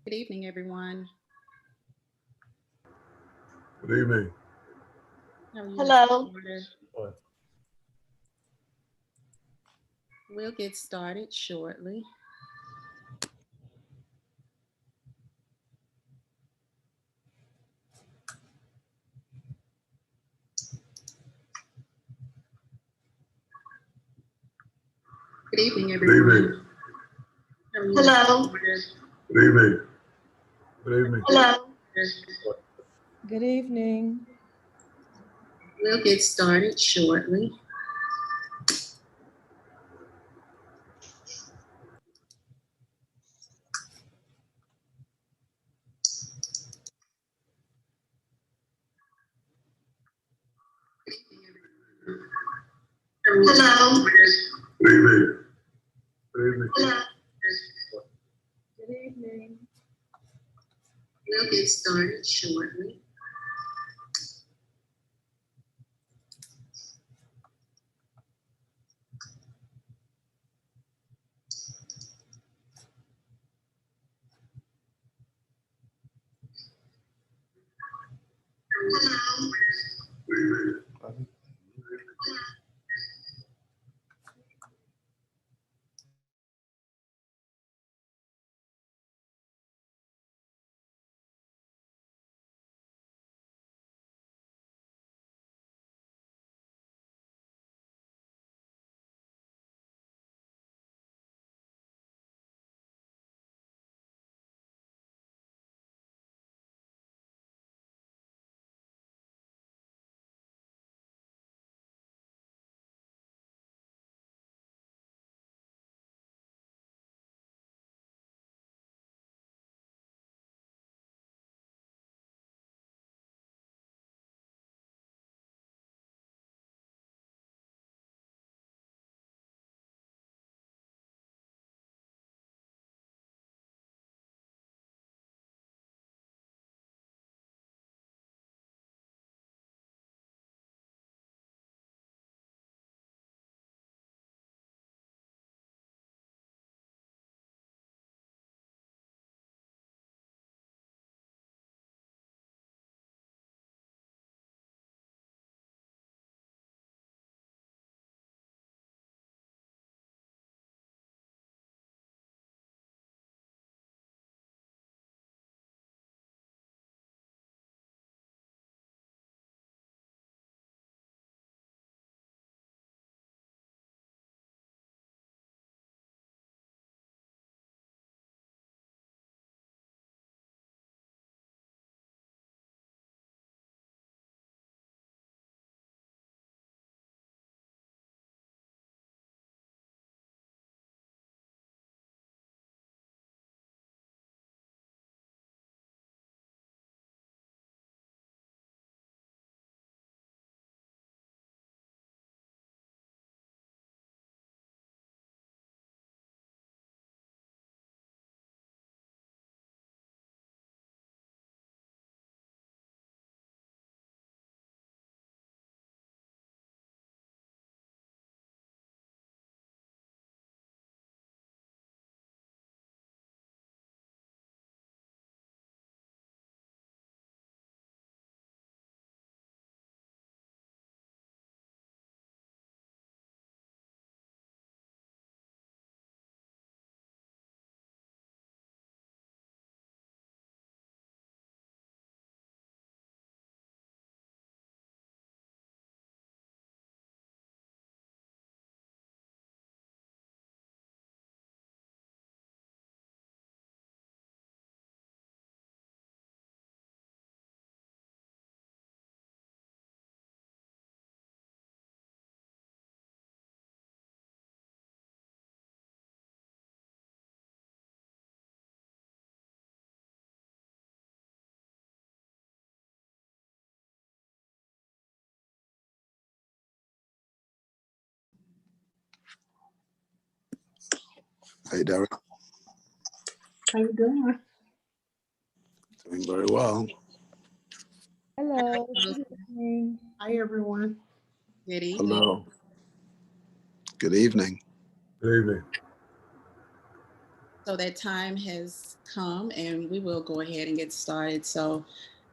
Good evening, everyone. Good evening. How are you? Hello. We'll get started shortly. Good evening, everyone. Good evening. How are you? Hello. Good evening. Good evening. Hello. Good evening. We'll get started shortly. Hello. Good evening. Good evening. Hello. Good evening. We'll get started shortly. Hello. Good evening. Hey, Derek. How you doing? Doing very well. Hello. Good evening. Hi, everyone. Good evening. Hello. Good evening. Good evening. So that time has come and we will go ahead and get started. So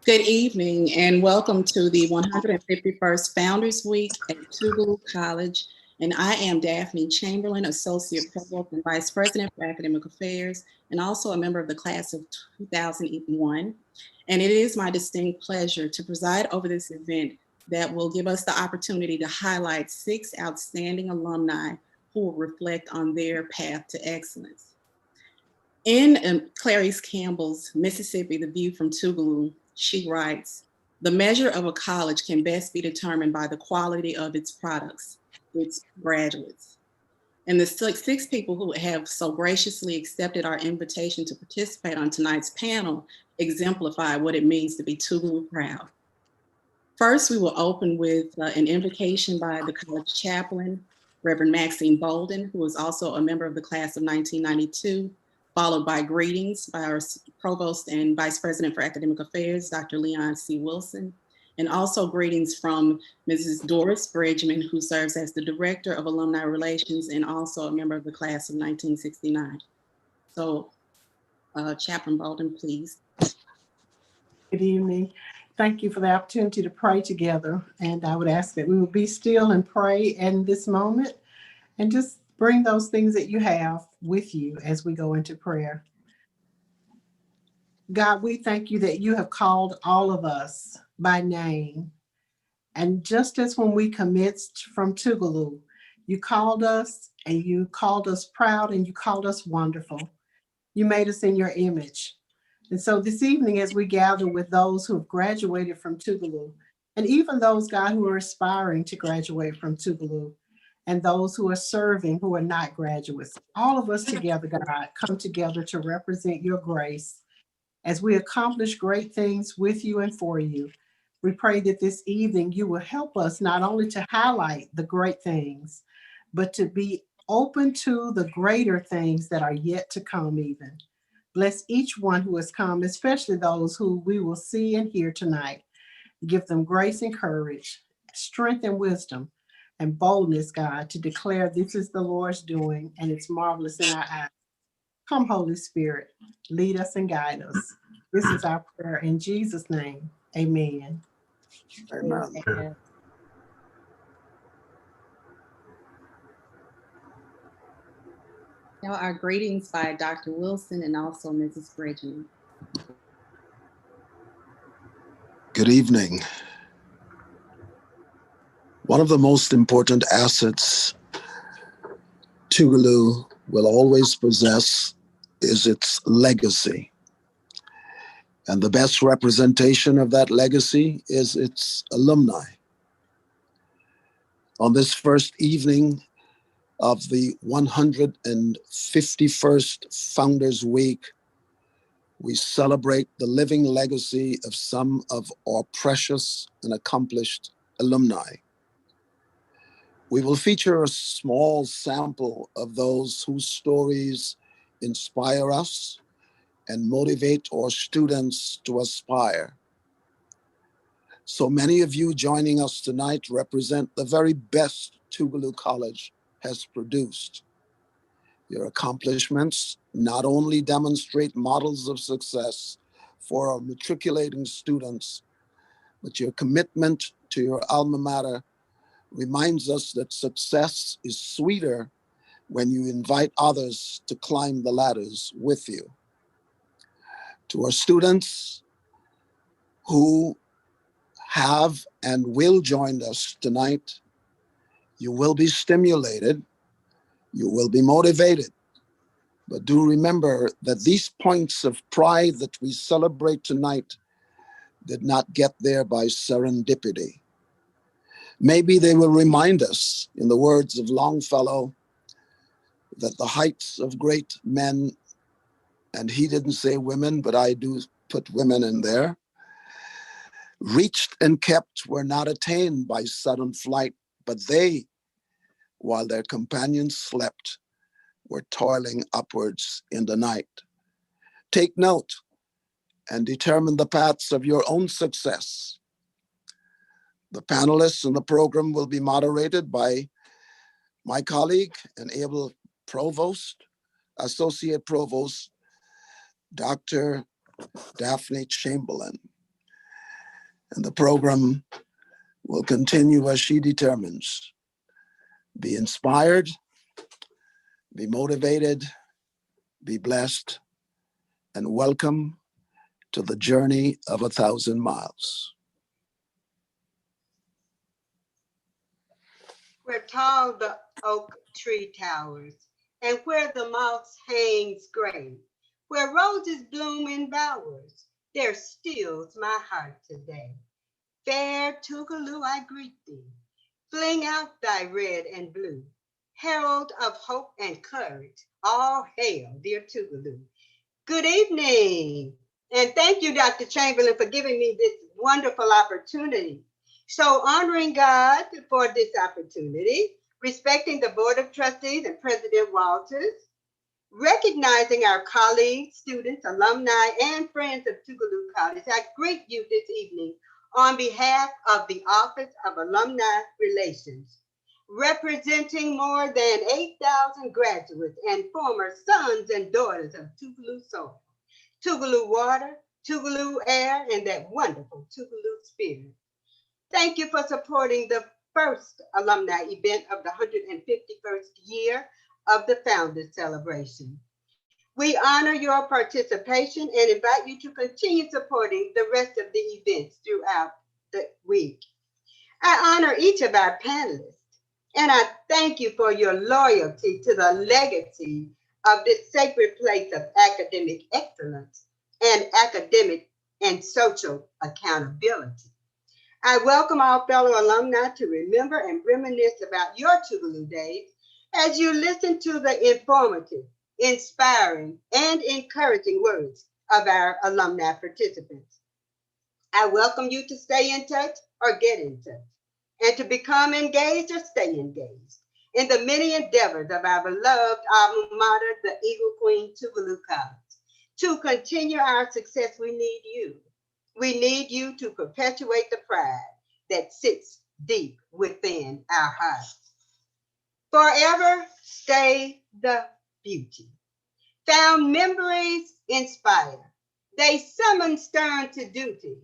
good evening and welcome to the 151st Founders Week at Tugaloo College. And I am Daphne Chamberlain, Associate Provost and Vice President for Academic Affairs, and also a member of the class of 2001. And it is my distinct pleasure to preside over this event that will give us the opportunity to highlight 6 outstanding alumni who will reflect on their path to excellence. In Clarice Campbell's Mississippi, The View from Tougaloo, she writes, "The measure of a college can best be determined by the quality of its products, its graduates." And the six people who have so graciously accepted our invitation to participate on tonight's panel exemplify what it means to be Tougaloo proud. First, we will open with an invocation by the college chaplain, Reverend Maxine Bolden, who is also a member of the class of 1992, followed by greetings by our Provost and Vice President for Academic Affairs, Dr. Leon C. Wilson, and also greetings from Mrs. Doris Bridgman, who serves as the Director of Alumni Relations and also a member of the class of 1969. So, Chaplain Bolden, please. Good evening. Thank you for the opportunity to pray together. And I would ask that we will be still and pray in this moment and just bring those things that you have with you as we go into prayer. God, we thank you that you have called all of us by name. And just as when we commenced from Tougaloo, you called us and you called us proud and you called us wonderful. You made us in your image. And so this evening, as we gather with those who have graduated from Tugaloo, and even those, God, who are aspiring to graduate from Tugaloo, and those who are serving who are not graduates, all of us together, God, come together to represent your grace as we accomplish great things with you and for you. We pray that this evening you will help us not only to highlight the great things, but to be open to the greater things that are yet to come even. Bless each one who has come, especially those who we will see and hear tonight. Give them grace and courage, strength and wisdom, and boldness, God, to declare this is the Lord's doing and it's marvelous in our eyes. Come, Holy Spirit, lead us and guide us. This is our prayer in Jesus' name. Amen. Amen. Amen. Now our greetings by Dr. Wilson and also Mrs. Bridgman. Good evening. One of the most important assets Tougaloo will always possess is its legacy. And the best representation of that legacy is its alumni. On this first evening of the 151st Founders Week, we celebrate the living legacy of some of our precious and accomplished alumni. We will feature a small sample of those whose stories inspire us and motivate our students to aspire. So many of you joining us tonight represent the very best Tougaloo College has produced. Your accomplishments not only demonstrate models of success for our matriculating students, but your commitment to your alma mater reminds us that success is sweeter when you invite others to climb the ladders with you. To our students who have and will join us tonight, you will be stimulated, you will be motivated, but do remember that these points of pride that we celebrate tonight did not get there by serendipity. Maybe they will remind us, in the words of Longfellow, that the heights of great men, and he didn't say women, but I do put women in there, reached and kept were not attained by sudden flight, but they, while their companions slept, were toiling upwards in the night. Take note and determine the paths of your own success. The panelists in the program will be moderated by my colleague and able provost, Associate Provost, Dr. Daphne Chamberlain. And the program will continue as she determines. Be inspired, be motivated, be blessed, and welcome to the journey of 1,000 miles. Where tall the oak tree towers, and where the moss hangs gray, where roses bloom in bowers, there stills my heart today. Fair Tougaloo, I greet thee. Fling out thy red and blue, herald of hope and courage. All hail, dear Tougaloo. Good evening, and thank you, Dr. Chamberlain, for giving me this wonderful opportunity. So honoring God for this opportunity, respecting the Board of Trustees and President Walters, recognizing our colleagues, students, alumni, and friends of Tugaloo College, I greet you this evening on behalf of the Office of Alumni Relations, representing more than 8,000 graduates and former sons and daughters of Tugaloo soil, Tugaloo water, Tugaloo air, and that wonderful Tugaloo spirit. Thank you for supporting the first alumni event of the 151st year of the Founders Celebration. We honor your participation and invite you to continue supporting the rest of the events throughout the week. I honor each of our panelists, and I thank you for your loyalty to the legacy of this sacred place of academic excellence and academic and social accountability. I welcome all fellow alumni to remember and reminisce about your Tugaloo days as you listen to the informative, inspiring, and encouraging words of our alumni participants. I welcome you to stay in touch or get in touch, and to become engaged or stay engaged in the many endeavors of our beloved alma mater, the Eagle Queen Tugaloo College. To continue our success, we need you. We need you to perpetuate the pride that sits deep within our hearts. Forever stay the beauty. Found memories inspire. They summon stern to duty.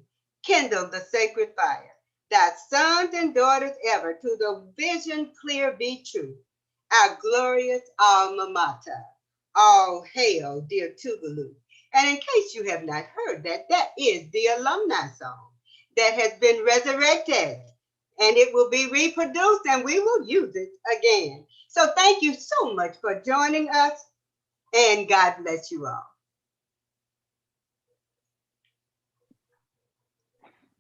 Kindle the sacred fire. Thy sons and daughters ever to the vision clear be true. Our glorious alma mater. All hail, dear Tugaloo. And in case you have not heard that, that is the alumni song that has been resurrected, and it will be reproduced and we will use it again. So thank you so much for joining us, and God bless you all.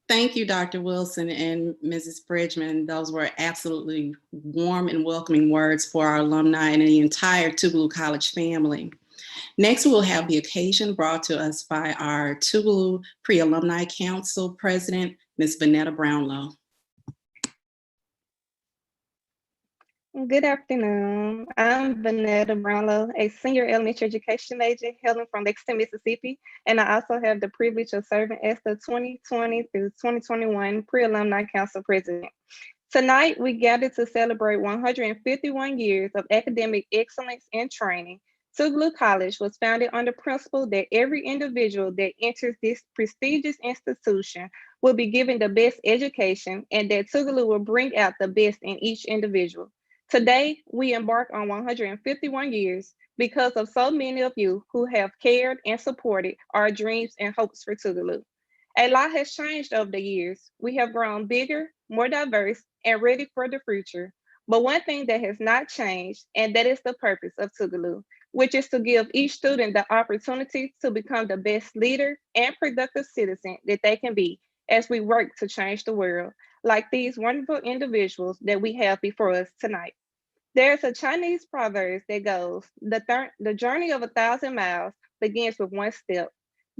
Thank you, Dr. Wilson and Mrs. Bridgman. Those were absolutely warm and welcoming words for our alumni and the entire Tugaloo College family. Next, we'll have the occasion brought to us by our Tugaloo Pre-Alumni Council President, Ms. Vanetta Brownlow. Good afternoon. I'm Vanetta Brownlow, a senior elementary education major hailing from Lexington, Mississippi, and I also have the privilege of serving as the 2020 through 2021 Pre-Alumni Council President. Tonight, we gathered to celebrate 151 years of academic excellence and training. Tugaloo College was founded on the principle that every individual that enters this prestigious institution will be given the best education, and that Tugaloo will bring out the best in each individual. Today, we embark on 151 years because of so many of you who have cared and supported our dreams and hopes for Tugaloo. A lot has changed over the years. We have grown bigger, more diverse, and ready for the future. But one thing that has not changed, and that is the purpose of Tugaloo, which is to give each student the opportunity to become the best leader and productive citizen that they can be as we work to change the world, like these wonderful individuals that we have before us tonight. There's a Chinese proverb that goes, the journey of 1,000 miles begins with one step.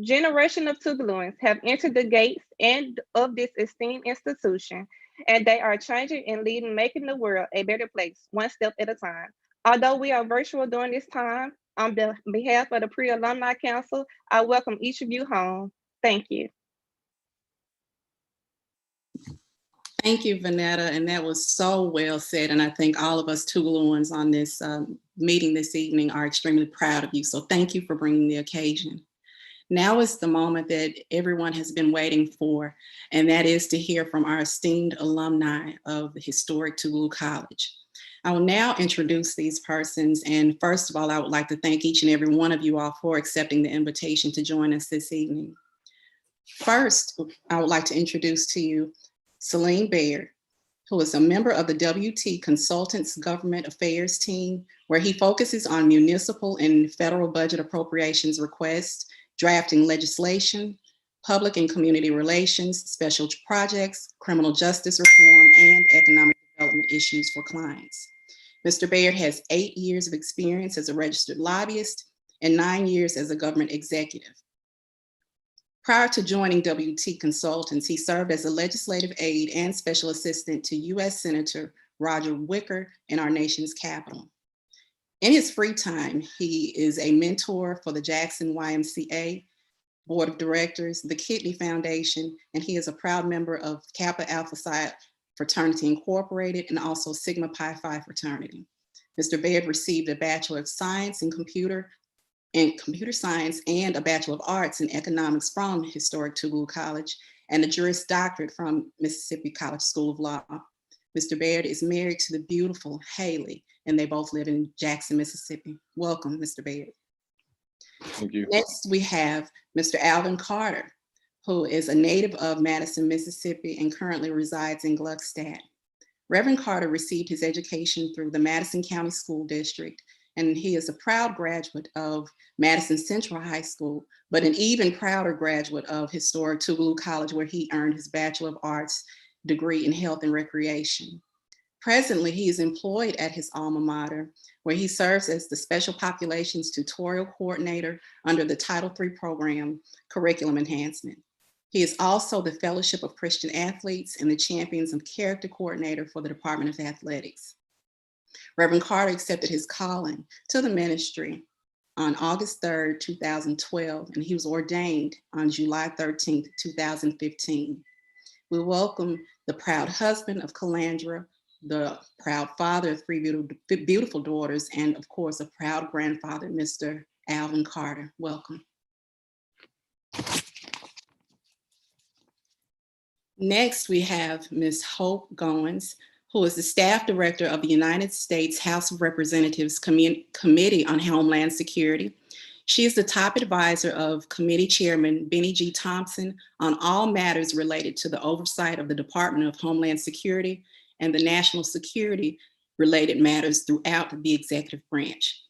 Generation of Tugalooans have entered the gates and of this esteemed institution, and they are changing and leading, making the world a better place, one step at a time. Although we are virtual during this time, on behalf of the Pre-Alumni Council, I welcome each of you home. Thank you. Thank you, Vanetta, and that was so well said. And I think all of us Tugalooans on this meeting this evening are extremely proud of you. So thank you for bringing the occasion. Now is the moment that everyone has been waiting for, and that is to hear from our esteemed alumni of the historic Tugaloo College. I will now introduce these persons, and first of all, I would like to thank each and every one of you all for accepting the invitation to join us this evening. First, I would like to introduce to you Celine Baird, who is a member of the WT Consultants Government Affairs team, where he focuses on municipal and federal budget appropriations requests, drafting legislation, public and community relations, special projects, criminal justice reform, and economic development issues for clients. Mr. Baird has 8 years of experience as a registered lobbyist and 9 years as a government executive. Prior to joining WT Consultants, he served as a legislative aide and special assistant to U.S. Senator Roger Wicker in our nation's capital. In his free time, he is a mentor for the Jackson YMCA Board of Directors, the Kidney Foundation, and he is a proud member of Kappa Alpha Psi Fraternity Incorporated and also Sigma Pi Phi Fraternity. Mr. Baird received a Bachelor of Science in Computer Science and a Bachelor of Arts in Economics from historic Tugaloo College and a Juris Doctorate from Mississippi College School of Law. Mr. Baird is married to the beautiful Haley, and they both live in Jackson, Mississippi. Welcome, Mr. Baird. Thank you. Next, we have Mr. Alvin Carter, who is a native of Madison, Mississippi, and currently resides in Gluckstadt. Reverend Carter received his education through the Madison County School District, and he is a proud graduate of Madison Central High School, but an even prouder graduate of historic Tugaloo College, where he earned his Bachelor of Arts degree in Health and Recreation. Presently, he is employed at his alma mater, where he serves as the Special Populations Tutorial Coordinator under the Title III program, Curriculum Enhancement. He is also the Fellowship of Christian Athletes and the Champions of Character Coordinator for the Department of Athletics. Reverend Carter accepted his calling to the ministry on August 3rd, 2012, and he was ordained on July 13th, 2015. We welcome the proud husband of Calandra, the proud father of 3 beautiful daughters, and of course, a proud grandfather, Mr. Alvin Carter. Welcome. Next, we have Ms. Hope Goins, who is the staff director of the United States House of Representatives Committee on Homeland Security. She is the top advisor of Committee Chairman Benny G. Thompson on all matters related to the oversight of the Department of Homeland Security and the national security related matters throughout the executive branch.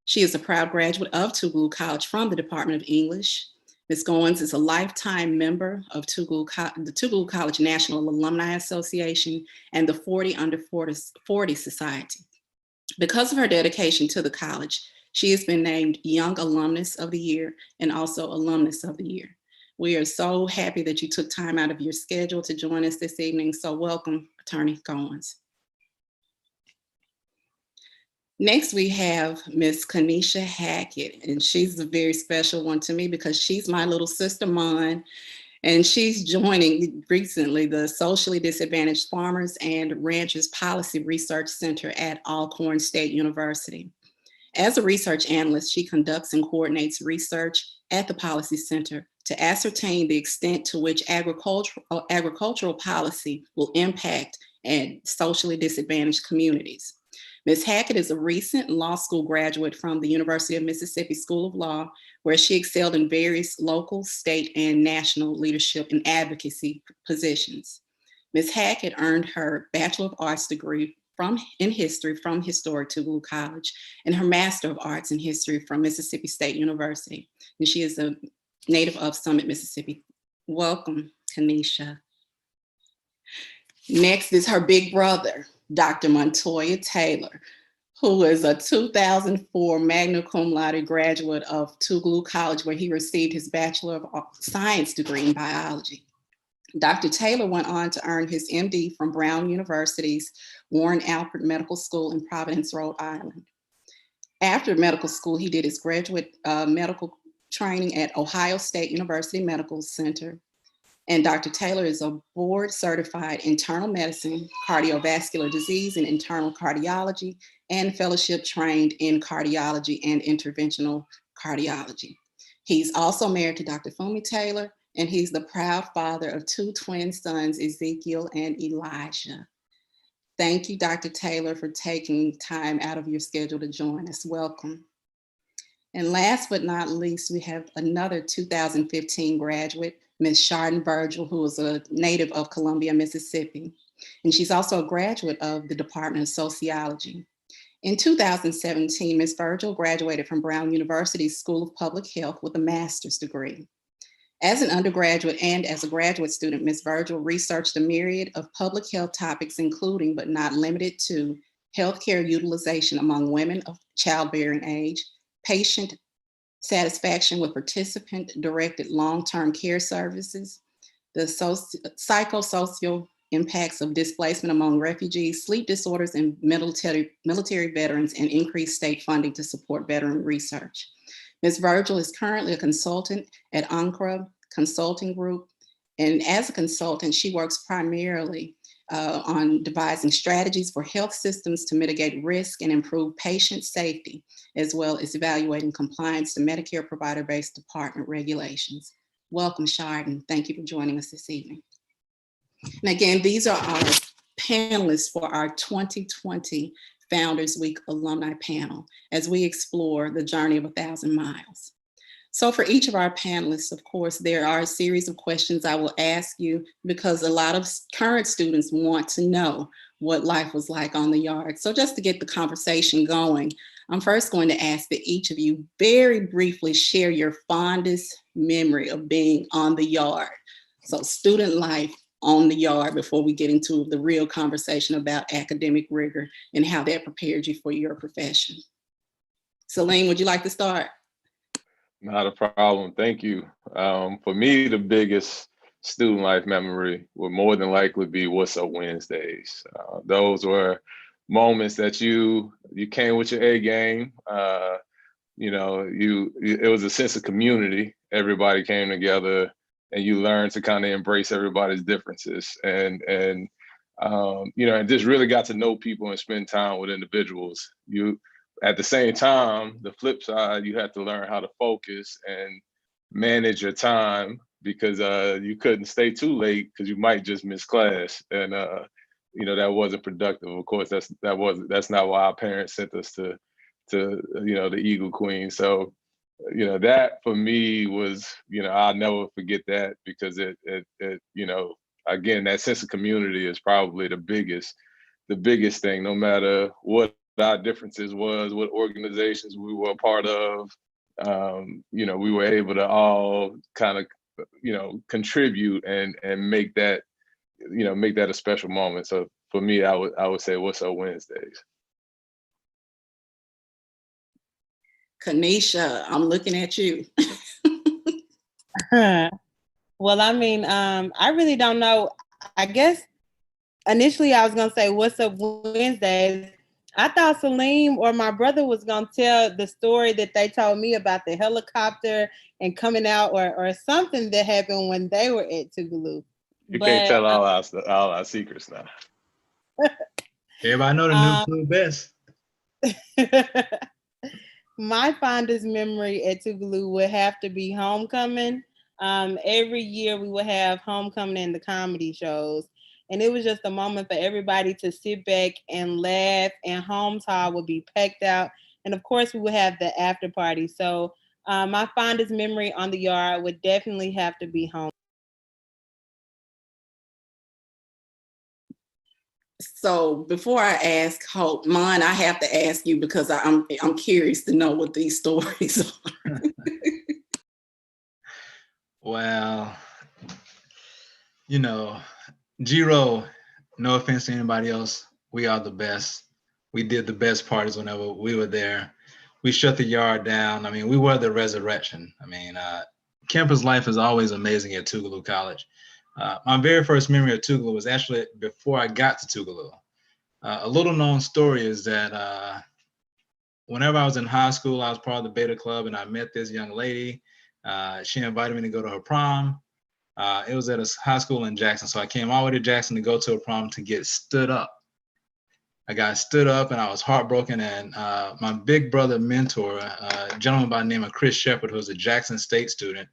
She is a proud graduate of Tugaloo College from the Department of English. Ms. Goins is a lifetime member of the Tugaloo College National Alumni Association and the 40 Under 40 Society. Because of her dedication to the college, she has been named Young Alumnus of the Year and also Alumnus of the Year. We are so happy that you took time out of your schedule to join us this evening. So welcome, Attorney Goins. Next, we have Miss Kanisha Hackett, and she's a very special one to me because she's my little sister Mon, and she's joining recently the Socially Disadvantaged Farmers and Ranchers Policy Research Center at Alcorn State University. As a research analyst, she conducts and coordinates research at the Policy Center to ascertain the extent to which agricultural policy will impact and socially disadvantaged communities. Ms. Hackett is a recent law school graduate from the University of Mississippi School of Law, where she excelled in various local, state, and national leadership and advocacy positions. Ms. Hackett earned her Bachelor of Arts degree in history from historic Tugaloo College and her Master of Arts in history from Mississippi State University. And she is a native of Summit, Mississippi. Welcome, Kanisha. Next is her big brother, Dr. Montoya Taylor, who is a 2004 magna cum laude graduate of Tougaloo College, where he received his Bachelor of Science degree in biology. Dr. Taylor went on to earn his MD from Brown University's Warren Alpert Medical School in Providence, Rhode Island. After medical school, he did his graduate medical training at Ohio State University Medical Center. And Dr. Taylor is a board certified internal medicine, cardiovascular disease and internal cardiology, and fellowship trained in cardiology and interventional cardiology. He's also married to Dr. Fumi Taylor, and he's the proud father of 2 twin sons, Ezekiel and Elijah. Thank you, Dr. Taylor, for taking time out of your schedule to join us. Welcome. And last but not least, we have another 2015 graduate, Ms. Chardon Virgil, who is a native of Columbia, Mississippi. And she's also a graduate of the Department of Sociology. In 2017, Ms. Virgil graduated from Brown University's School of Public Health with a master's degree. As an undergraduate and as a graduate student, Ms. Virgil researched a myriad of public health topics, including but not limited to healthcare utilization among women of childbearing age, patient satisfaction with participant-directed long-term care services, the psychosocial impacts of displacement among refugees, sleep disorders and military veterans, and increased state funding to support veteran research. Ms. Virgil is currently a consultant at UNCRA Consulting Group, and as a consultant, she works primarily on devising strategies for health systems to mitigate risk and improve patient safety, as well as evaluating compliance to Medicare provider-based department regulations. Welcome, Chardon. Thank you for joining us this evening. And again, these are our panelists for our 2020 Founders Week Alumni Panel as we explore the journey of 1,000 miles. So for each of our panelists, of course, there are a series of questions I will ask you because a lot of current students want to know what life was like on the yard. So just to get the conversation going, I'm first going to ask that each of you very briefly share your fondest memory of being on the yard. So student life on the yard before we get into the real conversation about academic rigor and how that prepared you for your profession. Celine, would you like to start? Not a problem. Thank you. For me, the biggest student life memory would more than likely be What's Up Wednesdays. Those were moments that you came with your A game. It was a sense of community. Everybody came together, and you learned to kind of embrace everybody's differences, and just really got to know people and spend time with individuals. At the same time, the flip side, you had to learn how to focus and manage your time because you couldn't stay too late because you might just miss class, and that wasn't productive. Of course, that's not why our parents sent us to the Eagle Queen. So that for me was I'll never forget that because it again, that sense of community is probably the biggest thing, no matter what our differences was, what organizations we were a part of. We were able to all kind of contribute and make that a special moment. So for me, I would say What's Up Wednesdays. Kanisha, I'm looking at you. Well, I mean, I really don't know. I guess initially I was gonna say What's Up Wednesdays. I thought Celine or my brother was gonna tell the story that they told me about the helicopter and coming out or something that happened when they were at Tougaloo. You can't tell all our secrets now. Everybody know the new clue best. My fondest memory at Tugaloo would have to be homecoming. Every year we would have homecoming and the comedy shows. And it was just a moment for everybody to sit back and laugh, and Homes Hall would be packed out. And of course we would have the after party. So my fondest memory on the yard would definitely have to be home. So before I ask Hope mine, I have to ask you because I'm curious to know what these stories are. Well, G-Roll, no offense to anybody else, we are the best. We did the best parties whenever we were there. We shut the yard down. I mean, we were the resurrection. I mean, campus life is always amazing at Tougaloo College. My very first memory of Tugaloo was actually before I got to Tougaloo. A little known story is that whenever I was in high school, I was part of the Beta Club, and I met this young lady. She invited me to go to her prom. It was at a high school in Jackson. So I came all the way to Jackson to go to a prom to get stood up. I got stood up and I was heartbroken. And my big brother mentor, a gentleman by the name of Chris Shepard, who was a Jackson State student,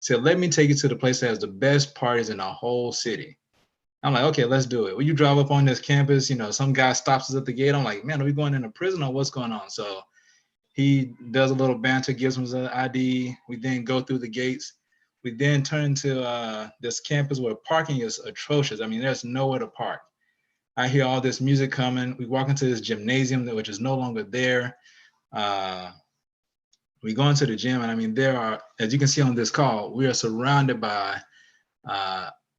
said, let me take you to the place that has the best parties in the whole city. I'm like, okay, let's do it. When you drive up on this campus, you know, some guy stops us at the gate. I'm like, man, are we going into prison or what's going on? So he does a little banter, gives us an ID. We then go through the gates. We then turn to this campus where parking is atrocious. I mean, there's nowhere to park. I hear all this music coming. We walk into this gymnasium, which is no longer there. We go into the gym, and I mean, there are, as you can see on this call, we are surrounded by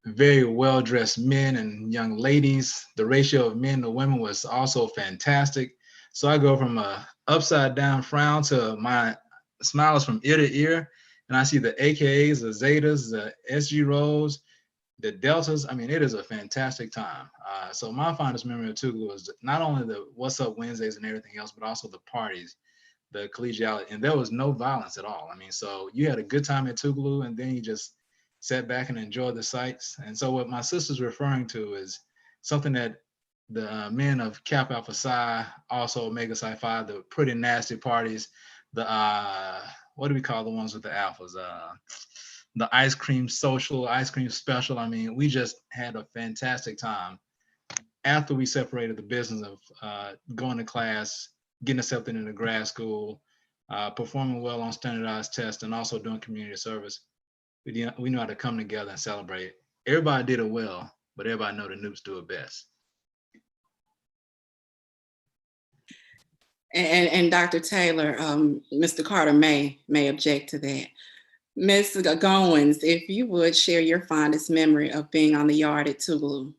very well-dressed men and young ladies. The ratio of men to women was also fantastic. So I go from a upside down frown to my smiles from ear to ear, and I see the AKAs, the Zetas, the SG rows, the Deltas. I mean, it is a fantastic time. So my fondest memory of Tougaloo was not only the What's Up Wednesdays and everything else, but also the parties, the collegiality, and there was no violence at all. I mean, so you had a good time at Tougaloo, and then you just sat back and enjoyed the sights. And so what my sister's referring to is something that the men of Kappa Alpha Psi, also Omega Psi Phi, the pretty nasty parties, the what do we call the ones with the alphas? The ice cream social, ice cream special. I mean, we just had a fantastic time after we separated the business of going to class, getting accepted into grad school, performing well on standardized tests, and also doing community service. We knew how to come together and celebrate. Everybody did it well, but everybody know the noobs do it best. And Dr. Taylor, Mr. Carter may object to that. Ms. Goins, if you would share your fondest memory of being on the yard at Tougaloo.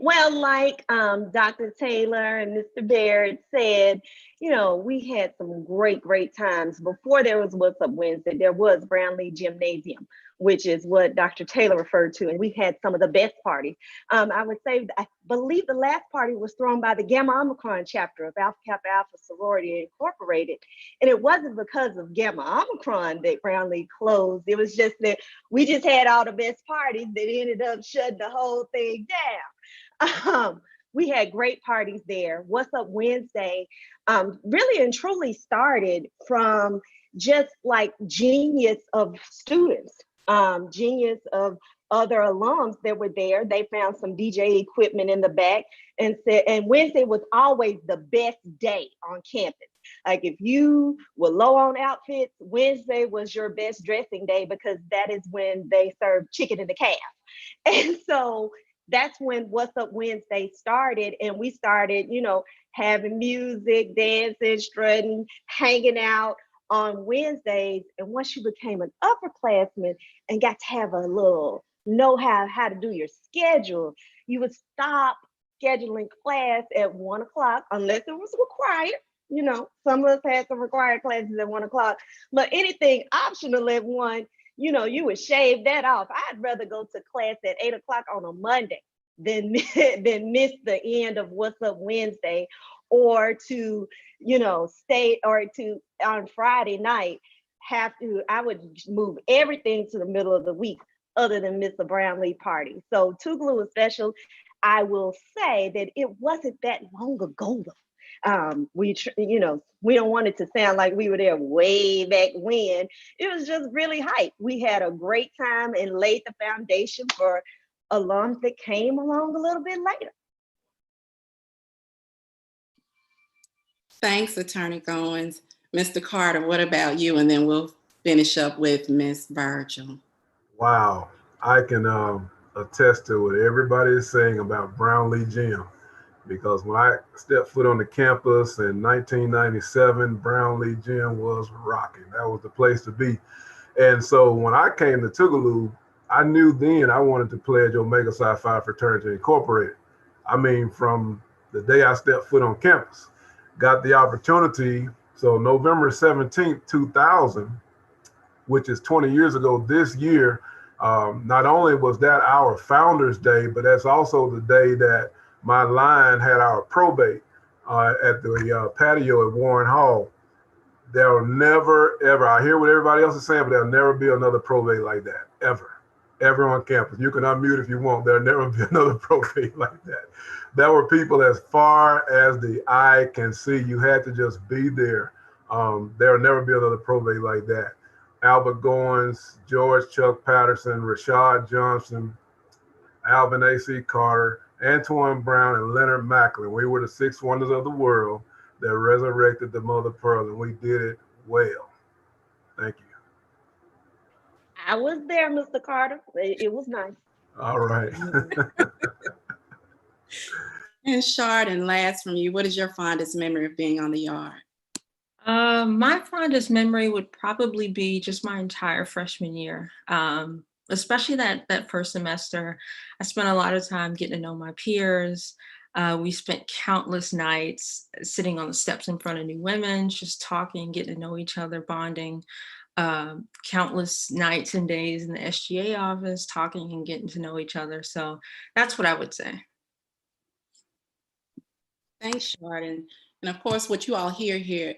Well, like Dr. Taylor and Mr. Baird said, you know, we had some great times. Before there was What's Up Wednesday, there was Brownlee Gymnasium, which is what Dr. Taylor referred to, and we had some of the best parties. I would say, I believe the last party was thrown by the Gamma Omicron chapter of Alpha Kappa Alpha Sorority Incorporated, and it wasn't because of Gamma Omicron that Brownlee closed. It was just that we just had all the best parties that ended up shutting the whole thing down. We had great parties there. What's Up Wednesday really and truly started from just like genius of students, genius of other alums that were there. They found some DJ equipment in the back and said, and Wednesday was always the best day on campus. Like if you were low on outfits, Wednesday was your best dressing day because that is when they served chicken in the calf. And so that's when What's Up Wednesday started. And we started, you know, having music, dancing, strutting, hanging out on Wednesdays. And once you became an upperclassman and got to have a little know-how to do your schedule, you would stop scheduling class at 1 o'clock unless it was required. You know, some of us had some required classes at 1 o'clock, but anything optional at 1, you know, you would shave that off. I'd rather go to class at 8 o'clock on a Monday than miss the end of What's Up Wednesday, or to, you know, stay, or to on Friday night I would move everything to the middle of the week other than miss a Brownlee party. So Tougaloo was special. I will say that it wasn't that long ago though. We don't want it to sound like we were there way back when. It was just really hype. We had a great time and laid the foundation for alums that came along a little bit later. Thanks, Attorney Goins. Mr. Carter, what about you? And then we'll finish up with Ms. Virgil. Wow, I can attest to what everybody is saying about Brownlee Gym, because when I stepped foot on the campus in 1997, Brownlee Gym was rocking. That was the place to be. And so when I came to Tougaloo, I knew then I wanted to pledge Omega Psi Phi Fraternity Incorporated. I mean, from the day I stepped foot on campus, got the opportunity. So November 17th, 2000, which is 20 years ago this year, not only was that our Founders Day, but that's also the day that my line had our probate at the patio at Warren Hall. There'll never, ever, I hear what everybody else is saying, but there'll never be another probate like that, ever. ever on campus. You can unmute if you want. There'll never be another probate like that. There were people as far as the eye can see. You had to just be there. There'll never be another probate like that. Albert Goins, George Chuck Patterson, Rashad Johnson, Alvin A.C. Carter, Antoine Brown, and Leonard Macklin. We were the 6 wonders of the world that resurrected the mother pearl, and we did it well. Thank you. I was there, Mr. Carter. It was nice. All right. And Shard, and last from you, what is your fondest memory of being on the yard? My fondest memory would probably be just my entire freshman year, especially that first semester. I spent a lot of time getting to know my peers. We spent countless nights sitting on the steps in front of New Women, just talking, getting to know each other, bonding. Countless nights and days in the SGA office, talking and getting to know each other. So that's what I would say. Thanks, Shard. And of course, what you all hear here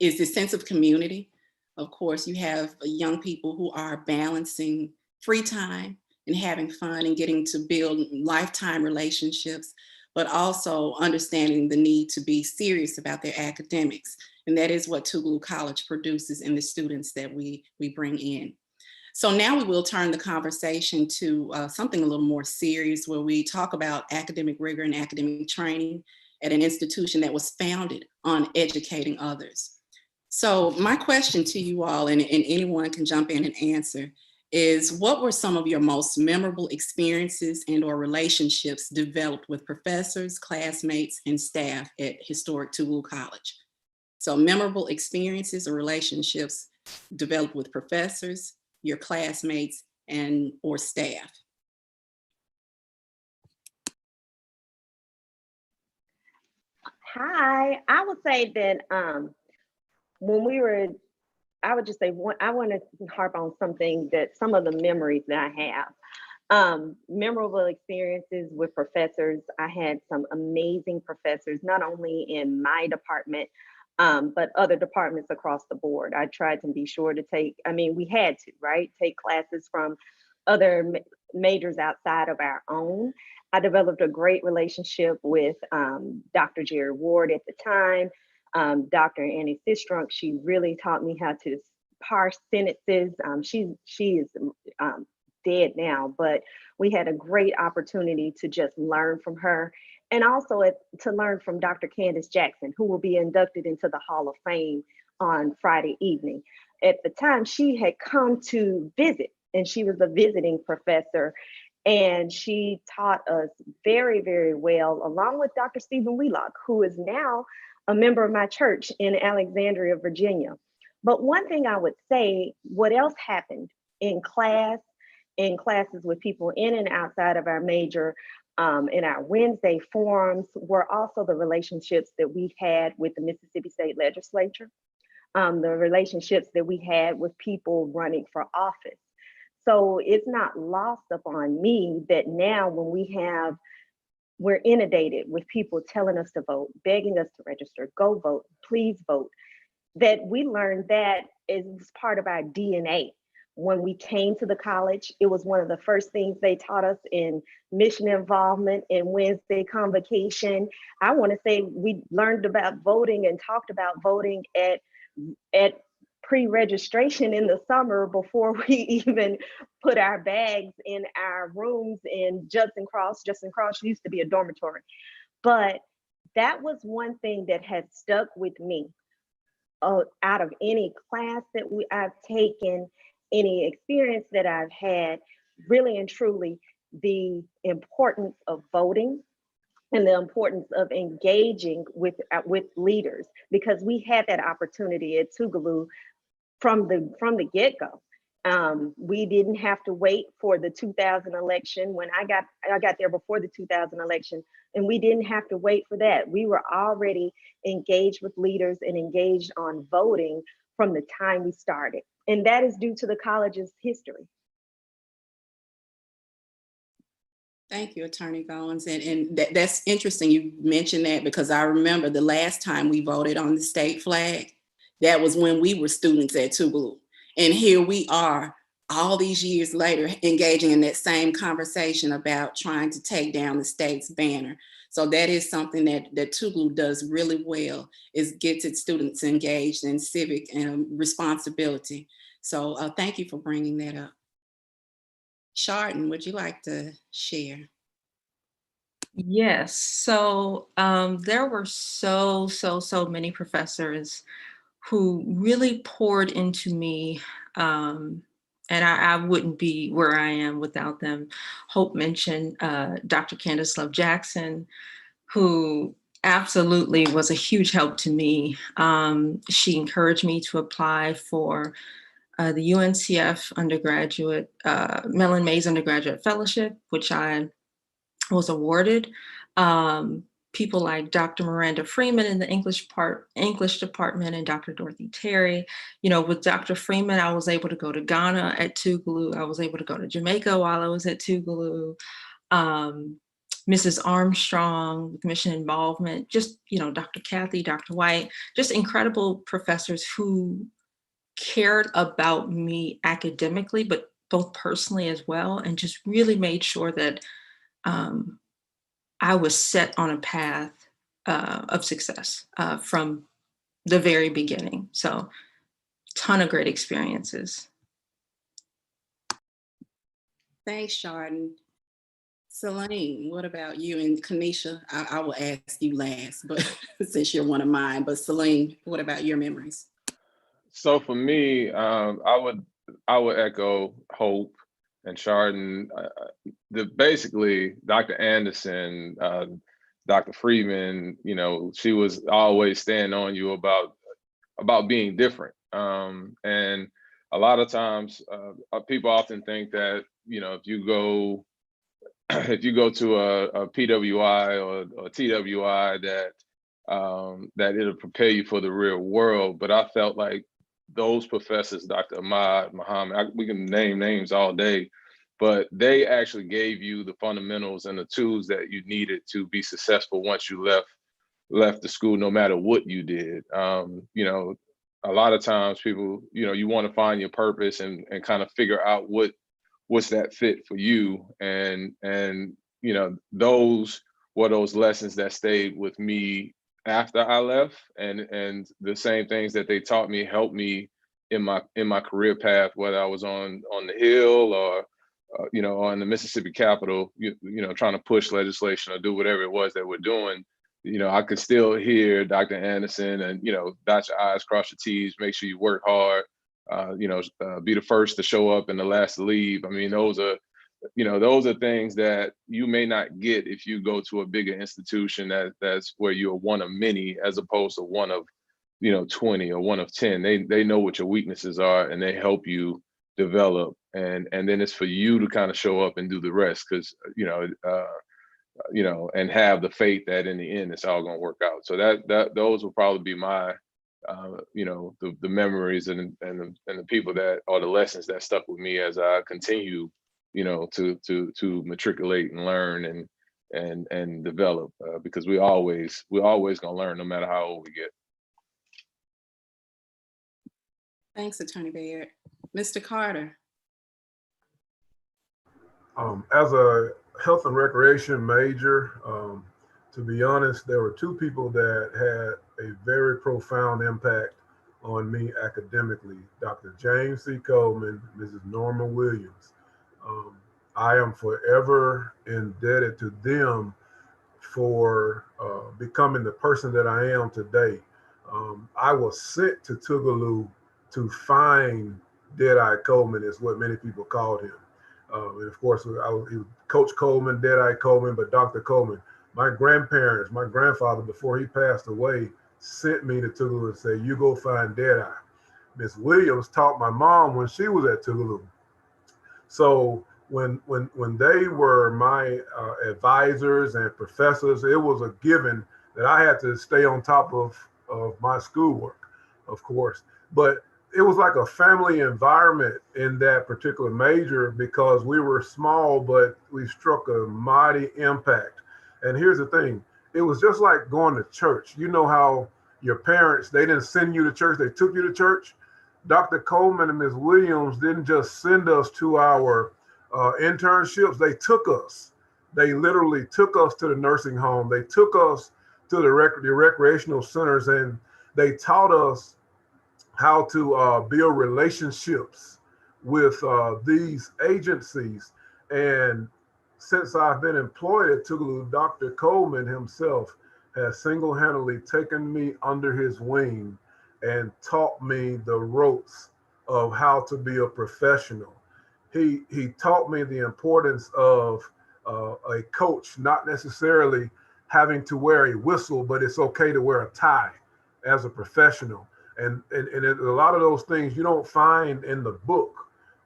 is the sense of community. Of course, you have young people who are balancing free time and having fun and getting to build lifetime relationships, but also understanding the need to be serious about their academics. And that is what Tougaloo College produces in the students that we bring in. So now we will turn the conversation to something a little more serious, where we talk about academic rigor and academic training at an institution that was founded on educating others. So my question to you all, and anyone can jump in and answer, is what were some of your most memorable experiences and or relationships developed with professors, classmates, and staff at historic Tougaloo College? So memorable experiences or relationships developed with professors, your classmates, and or staff. Hi, I would say that when we were, I would just say I want to harp on something that some of the memories that I have. Memorable experiences with professors. I had some amazing professors, not only in my department, but other departments across the board. I tried to be sure to take, we had to, right? Take classes from other majors outside of our own. I developed a great relationship with Dr. Jerry Ward at the time, Dr. Annie Sistrunk. She really taught me how to parse sentences. She is dead now, but we had a great opportunity to just learn from her, and also to learn from Dr. Candace Jackson, who will be inducted into the Hall of Fame on Friday evening. At the time, she had come to visit, and she was a visiting professor, and she taught us very, very well, along with Dr. Stephen Wheelock, who is now a member of my church in Alexandria, Virginia. But one thing I would say, what else happened in classes with people in and outside of our major, in our Wednesday forums, were also the relationships that we had with the Mississippi State Legislature, the relationships that we had with people running for office. So it's not lost upon me that now when we're inundated with people telling us to vote, begging us to register, go vote, please vote, that we learned that is part of our DNA. When we came to the college, it was one of the first things they taught us in mission involvement and Wednesday convocation. I want to say we learned about voting and talked about voting at pre-registration in the summer before we even put our bags in our rooms in Judson Cross. Judson Cross used to be a dormitory. But that was one thing that has stuck with me out of any class that I've taken, any experience that I've had, really and truly, the importance of voting and the importance of engaging with leaders, because we had that opportunity at Tougaloo from the get-go. We didn't have to wait for the 2000 election. When I got there before the 2000 election, and we didn't have to wait for that. We were already engaged with leaders and engaged on voting from the time we started. And that is due to the college's history. Thank you, Attorney Goins. And that's interesting you mentioned that, because I remember the last time we voted on the state flag, that was when we were students at Tougaloo. And here we are all these years later, engaging in that same conversation about trying to take down the state's banner. So that is something that Tougaloo does really well, is gets its students engaged in civic responsibility. So thank you for bringing that up. Chardon, would you like to share? Yes. So there were so many professors who really poured into me. And I wouldn't be where I am without them. Hope mentioned Dr. Candace Love Jackson, who absolutely was a huge help to me. She encouraged me to apply for the UNCF undergraduate, Mellon Mays undergraduate fellowship, which I was awarded. People like Dr. Miranda Freeman in the English department and Dr. Dorothy Terry. You know, with Dr. Freeman, I was able to go to Ghana at Tougaloo. I was able to go to Jamaica while I was at Tougaloo. Mrs. Armstrong with mission involvement, just, you know, Dr. Kathy, Dr. White, just incredible professors who cared about me academically, but both personally as well, and just really made sure that I was set on a path of success from the very beginning. So, ton of great experiences. Thanks, Chardon. Celine, what about you? And Kanisha, I will ask you last, but since you're one of mine. But Celine, what about your memories? So for me, I would echo Hope and Chardon. Basically, Dr. Anderson, Dr. Freeman, you know, she was always staying on you about being different. And a lot of times, people often think that, you know, if you go to a PWI or a TWI, that it'll prepare you for the real world. But I felt like those professors, Dr. Ahmad, Muhammad, we can name names all day, but they actually gave you the fundamentals and the tools that you needed to be successful once you left the school, no matter what you did. You know, a lot of times people, you know, you want to find your purpose and kind of figure out what's that fit for you. And you know, those were those lessons that stayed with me after I left, and the same things that they taught me helped me in my career path, whether I was on the Hill or you know, on the Mississippi Capitol, you know, trying to push legislation or do whatever it was that we're doing. You know, I could still hear Dr. Anderson and, you know, dot your I's, cross your T's, make sure you work hard, you know, be the first to show up and the last to leave. I mean, those are things that you may not get if you go to a bigger institution that's where you're one of many, as opposed to one of, you know, 20 or one of 10. They know what your weaknesses are and they help you develop. And then it's for you to kind of show up and do the rest, because, you know, and have the faith that in the end it's all going to work out. So those will probably be my, you know, the memories and the people that are the lessons that stuck with me as I continue, you know, to matriculate and learn and develop, because we're always gonna learn no matter how old we get. Thanks, Attorney Baird. Mr. Carter. As a health and recreation major, to be honest, there were two people that had a very profound impact on me academically: Dr. James C. Coleman, Mrs. Norma Williams. I am forever indebted to them for becoming the person that I am today. I was sent to Tougaloo to find Dead-Eye Coleman, is what many people called him. And of course, he was Coach Coleman, Dead-Eye Coleman, but Dr. Coleman. My grandparents, my grandfather, before he passed away, sent me to Tougaloo and said, "You go find Dead-Eye." Miss Williams taught my mom when she was at Tougaloo. So when they were my advisors and professors, it was a given that I had to stay on top of my schoolwork, of course. But it was like a family environment in that particular major, because we were small, but we struck a mighty impact. And here's the thing, it was just like going to church. You know how your parents, they didn't send you to church, they took you to church. Dr. Coleman and Ms. Williams didn't just send us to our internships, they took us. They literally took us to the nursing home. They took us to the recreational centers, and they taught us how to build relationships with these agencies. And since I've been employed at Tougaloo, Dr. Coleman himself has single-handedly taken me under his wing and taught me the ropes of how to be a professional. He taught me the importance of a coach not necessarily having to wear a whistle, but it's okay to wear a tie as a professional. And a lot of those things you don't find in the book.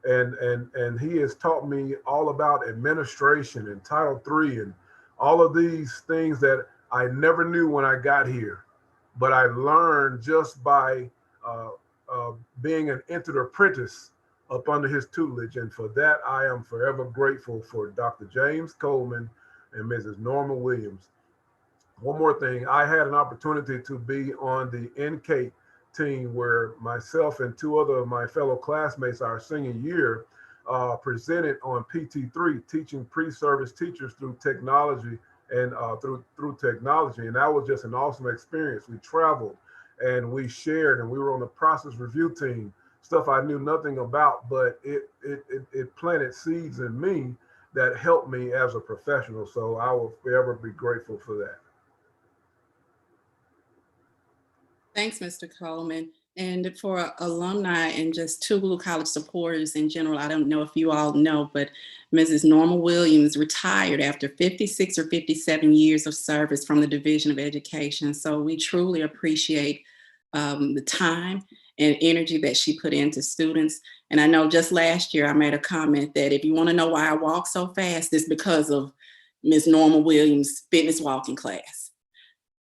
And he has taught me all about administration and Title III and all of these things that I never knew when I got here, but I learned just by being an entered apprentice up under his tutelage. And for that, I am forever grateful for Dr. James Coleman and Mrs. Norma Williams. One more thing, I had an opportunity to be on the NK team where myself and two other of my fellow classmates our senior year presented on PT3, teaching pre-service teachers through technology and through technology. And that was just an awesome experience. We traveled and we shared, and we were on the process review team, stuff I knew nothing about, but it planted seeds in me that helped me as a professional. So I will forever be grateful for that. Thanks, Mr. Coleman. And for alumni and just Tugaloo College supporters in general, I don't know if you all know, but Mrs. Norma Williams retired after 56 or 57 years of service from the Division of Education. So we truly appreciate the time and energy that she put into students. And I know just last year I made a comment that if you want to know why I walk so fast, it's because of Ms. Norma Williams' fitness walking class.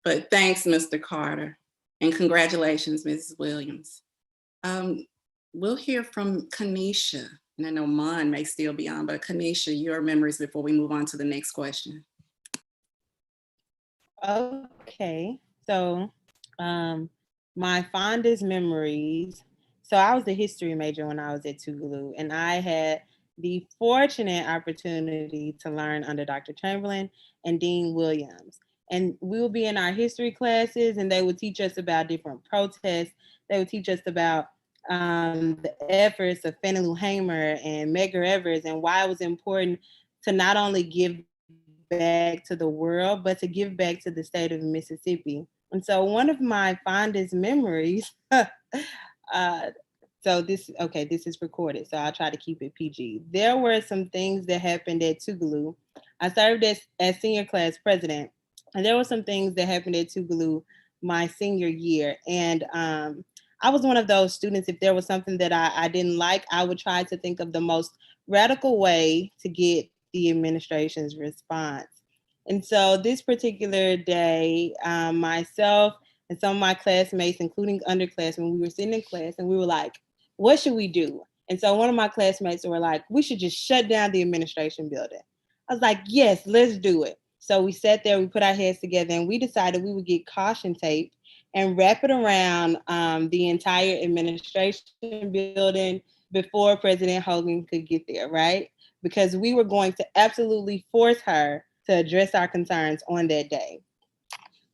But thanks, Mr. Carter. And congratulations, Mrs. Williams. We'll hear from Kanisha. And I know Mon may still be on, but Kanisha, your memories before we move on to the next question. Okay, so my fondest memories. So I was a history major when I was at Tougaloo, and I had the fortunate opportunity to learn under Dr. Chamberlain and Dean Williams. And we would be in our history classes, and they would teach us about different protests. They would teach us about the efforts of Fannie Lou Hamer and Medgar Evers, and why it was important to not only give back to the world, but to give back to the state of Mississippi. And so one of my fondest memories, this is recorded, so I'll try to keep it PG. There were some things that happened at Tougaloo. I served as senior class president, and there were some things that happened at Tougaloo my senior year. And I was one of those students, if there was something that I didn't like, I would try to think of the most radical way to get the administration's response. And so this particular day, myself and some of my classmates, including underclassmen, we were sitting in class and we were like, what should we do? And so one of my classmates were like, we should just shut down the administration building. I was like, yes, let's do it. So we sat there, we put our heads together, and we decided we would get caution tape and wrap it around the entire administration building before President Hogan could get there, right? Because we were going to absolutely force her to address our concerns on that day.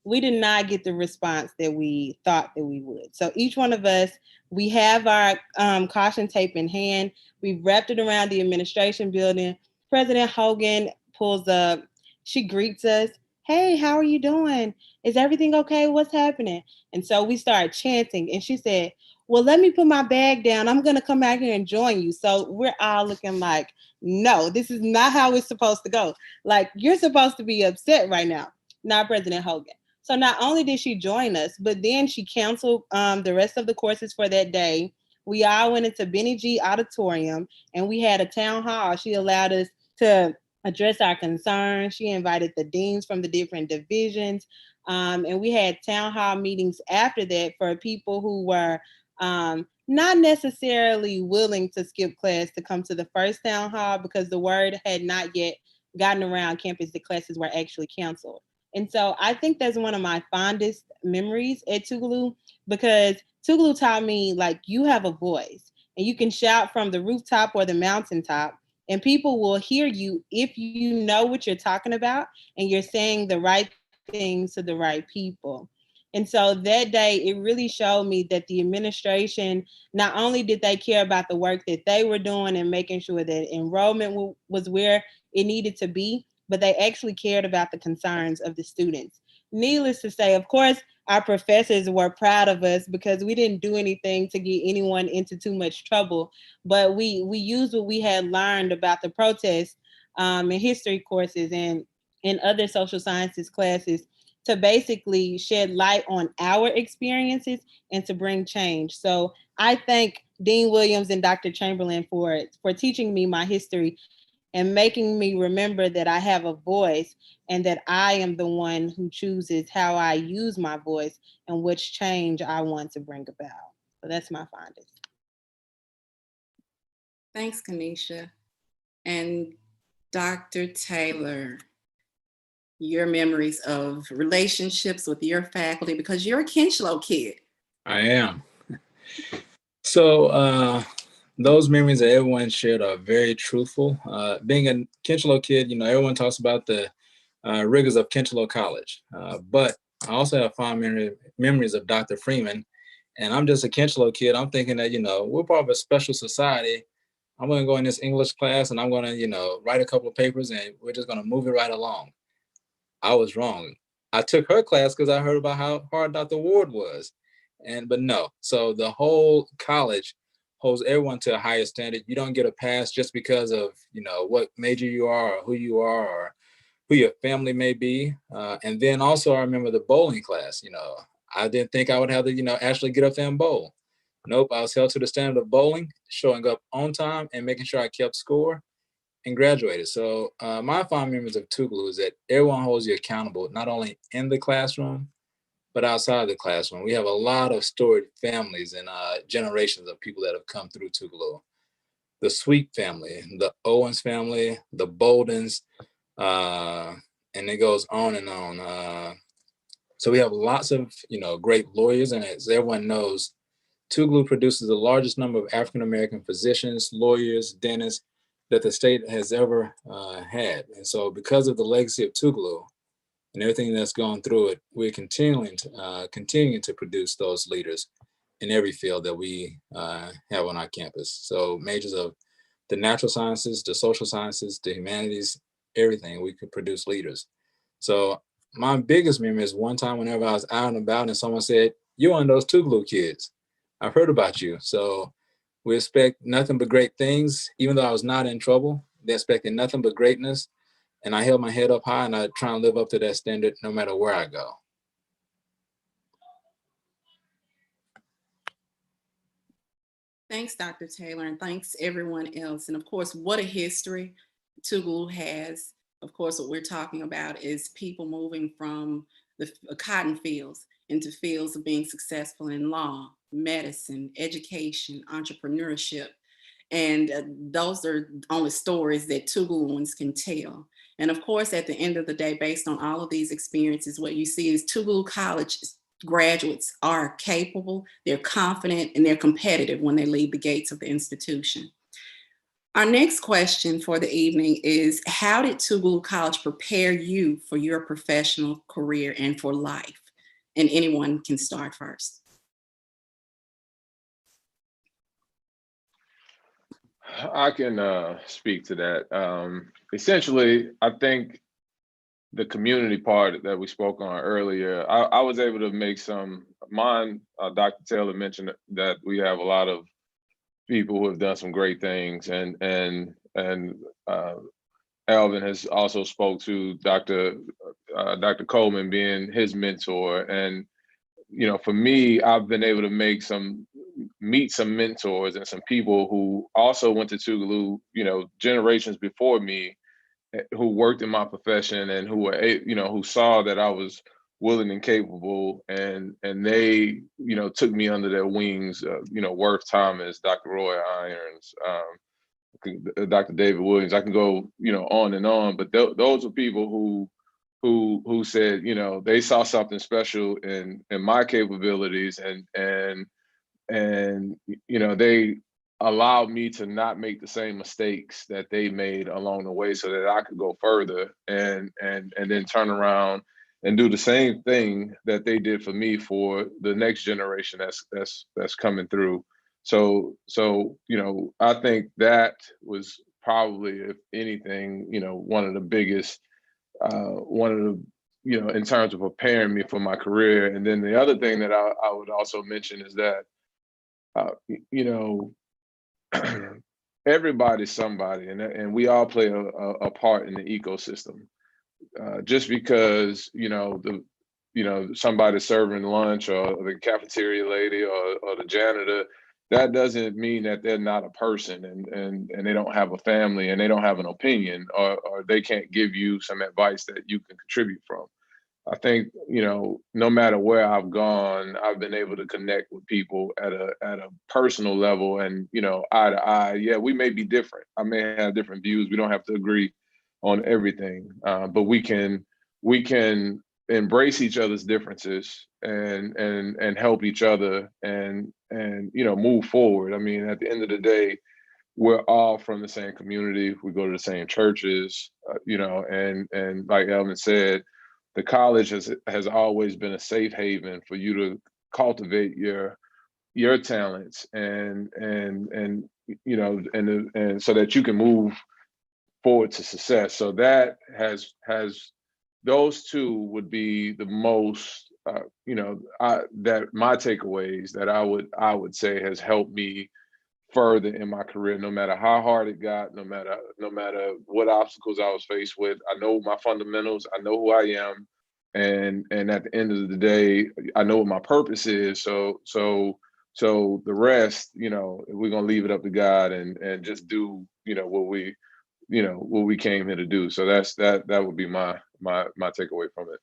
We did not get the response that we thought that we would. So each one of us, we have our caution tape in hand. We've wrapped it around the administration building. President Hogan pulls up. She greets us. Hey, how are you doing? Is everything okay? What's happening? And so we started chanting. And she said, well, let me put my bag down. I'm going to come out here and join you. So we're all looking like, no, this is not how it's supposed to go. Like, you're supposed to be upset right now, not President Hogan. So not only did she join us, but then she canceled the rest of the courses for that day. We all went into Benny G Auditorium and we had a town hall. She allowed us to address our concerns. She invited the deans from the different divisions. And we had town hall meetings after that for people who were not necessarily willing to skip class to come to the first town hall because the word had not yet gotten around campus that classes were actually canceled. And so I think that's one of my fondest memories at Tougaloo, because Tougaloo taught me, like, you have a voice and you can shout from the rooftop or the mountaintop, and people will hear you if you know what you're talking about and you're saying the right things to the right people. And so that day, it really showed me that the administration, not only did they care about the work that they were doing and making sure that enrollment was where it needed to be, but they actually cared about the concerns of the students. Needless to say, of course, our professors were proud of us because we didn't do anything to get anyone into too much trouble, but we used what we had learned about the protests in history courses and in other social sciences classes to basically shed light on our experiences and to bring change. So I thank Dean Williams and Dr. Chamberlain for teaching me my history and making me remember that I have a voice and that I am the one who chooses how I use my voice and which change I want to bring about. So that's my fondest. Thanks, Kanisha. And Dr. Taylor, your memories of relationships with your faculty, because you're a Kinchlow kid. I am. So those memories that everyone shared are very truthful. Being a Kinchlow kid, everyone talks about the rigors of Kinchlow College, but I also have fond memories of Dr. Freeman, and I'm just a Kinchlow kid. I'm thinking that, we're part of a special society. I'm going to go in this English class and I'm going to, write a couple of papers and we're just going to move it right along. I was wrong. I took her class because I heard about how hard Dr. Ward was. But no, so the whole college holds everyone to a higher standard. You don't get a pass just because of, what major you are or who your family may be. And then also I remember the bowling class. I didn't think I would have to, actually get up there and bowl. Nope, I was held to the standard of bowling, showing up on time and making sure I kept score, and graduated. So my fond memories of Tugaloo is that everyone holds you accountable, not only in the classroom, but outside the classroom. We have a lot of storied families and generations of people that have come through Tugaloo. The Sweet family, the Owens family, the Boldens, and it goes on and on. So we have lots of, great lawyers, and as everyone knows, Tougaloo produces the largest number of African-American physicians, lawyers, dentists that the state has ever had. And so because of the legacy of Tougaloo and everything that's gone through it, we're continuing to produce those leaders in every field that we have on our campus. So majors of the natural sciences, the social sciences, the humanities, everything, we could produce leaders. So my biggest memory is one time whenever I was out and about and someone said, "You're one of those Tougaloo kids. I've heard about you." So we expect nothing but great things. Even though I was not in trouble, they expected nothing but greatness. And I held my head up high and I try and live up to that standard no matter where I go. Thanks, Dr. Taylor, and thanks everyone else. And of course, what a history Tougaloo has. Of course, what we're talking about is people moving from the cotton fields into fields of being successful in law, medicine, education, entrepreneurship. And those are only stories that Tougalooans can tell. And of course, at the end of the day, based on all of these experiences, what you see is Tougaloo College graduates are capable, they're confident, and they're competitive when they leave the gates of the institution. Our next question for the evening is, how did Tougaloo College prepare you for your professional career and for life? And anyone can start first. I can speak to that. Essentially, I think the community part that we spoke on earlier, I was able to make mine. Dr. Taylor mentioned that we have a lot of people who have done some great things, and Alvin has also spoke to Dr. Coleman being his mentor. And for me, I've been able to meet some mentors and some people who also went to Tougaloo, generations before me, who worked in my profession and who were, who saw that I was willing and capable, and they, took me under their wings. Worth Thomas, Dr. Roy Irons, Dr. David Williams. I can go, on and on, but those are people who who said, you know, they saw something special in my capabilities, and you know, they allowed me to not make the same mistakes that they made along the way, so that I could go further and then turn around and do the same thing that they did for me for the next generation that's coming through. So you know, I think that was probably, if anything, you know, one of the biggest, one of the, you know, in terms of preparing me for my career. And then the other thing that I would also mention is that, you know, everybody's somebody, and we all play a part in the ecosystem. Just because, you know, somebody serving lunch, or the cafeteria lady, or the janitor, that doesn't mean that they're not a person, and they don't have a family, and they don't have an opinion, or they can't give you some advice that you can contribute from. I think, you know, no matter where I've gone, I've been able to connect with people at a personal level, and, you know, eye to eye. Yeah, we may be different. I may have different views. We don't have to agree on everything, but we can embrace each other's differences, and help each other, and you know, move forward. I mean, at the end of the day, we're all from the same community. We go to the same churches, you know, and like Alvin said, the college has always been a safe haven for you to cultivate your talents, and you know, and so that you can move forward to success. So that has those two would be the most, you know, that my takeaways that I would say has helped me further in my career, no matter how hard it got, no matter what obstacles I was faced with. I know my fundamentals, I know who I am, and at the end of the day, I know what my purpose is. So the rest, you know, we're gonna leave it up to God, and just do, you know, what we came here to do. So that would be my takeaway from it.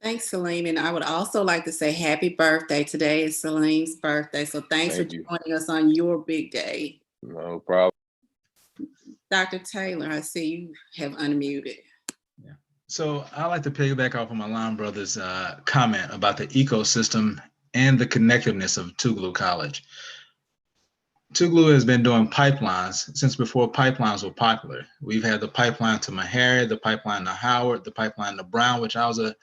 Thanks, Celine. And I would also like to say happy birthday. Today is Celine's birthday. So thanks for joining us on your big day. No problem. Dr. Taylor, I see you have unmuted. Yeah. So I like to piggyback off of my line brother's comment about the ecosystem and the connectiveness of Tougaloo College. Tugaloo has been doing pipelines since before pipelines were popular. We've had the pipeline to Meharry, the pipeline to Howard, the pipeline to Brown, which I was a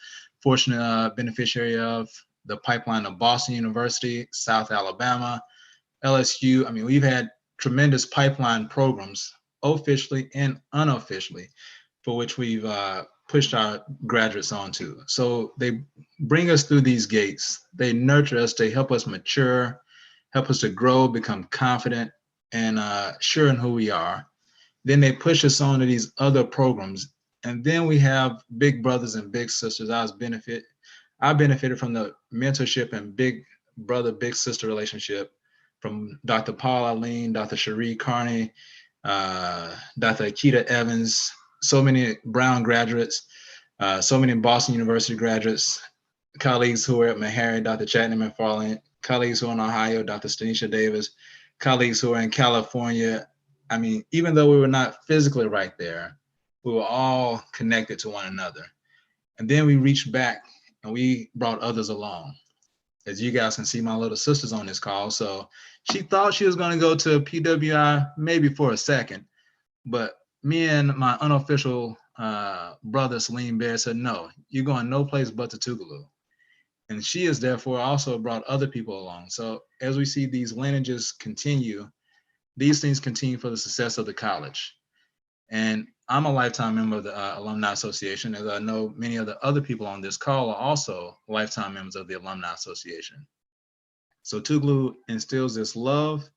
fortunate beneficiary of, the pipeline to Boston University, South Alabama, LSU. I mean, we've had tremendous pipeline programs, officially and unofficially, for which we've pushed our graduates onto. So they bring us through these gates. They nurture us. They help us mature, help us to grow, become confident, and sure in who we are. Then they push us on to these other programs. And then we have big brothers and big sisters. I benefited from the mentorship and big brother, big sister relationship from Dr. Paul Aline, Dr. Cherie Carney, Dr. Akita Evans, so many Brown graduates, so many Boston University graduates, colleagues who are at Meharry, Dr. Chapman McFarlane, colleagues who are in Ohio, Dr. Stanisha Davis, colleagues who are in California. I mean, even though we were not physically right there, we were all connected to one another. And then we reached back and we brought others along. As you guys can see, my little sister's on this call. So she thought she was going to go to PWI maybe for a second, but me and my unofficial brother, Celine Baird, said, no, you're going no place but to Tougaloo. And she has therefore also brought other people along. So as we see these lineages continue, these things continue for the success of the college. And I'm a lifetime member of the Alumni Association, as I know many of the other people on this call are also lifetime members of the Alumni Association. So Tougaloo instills this love.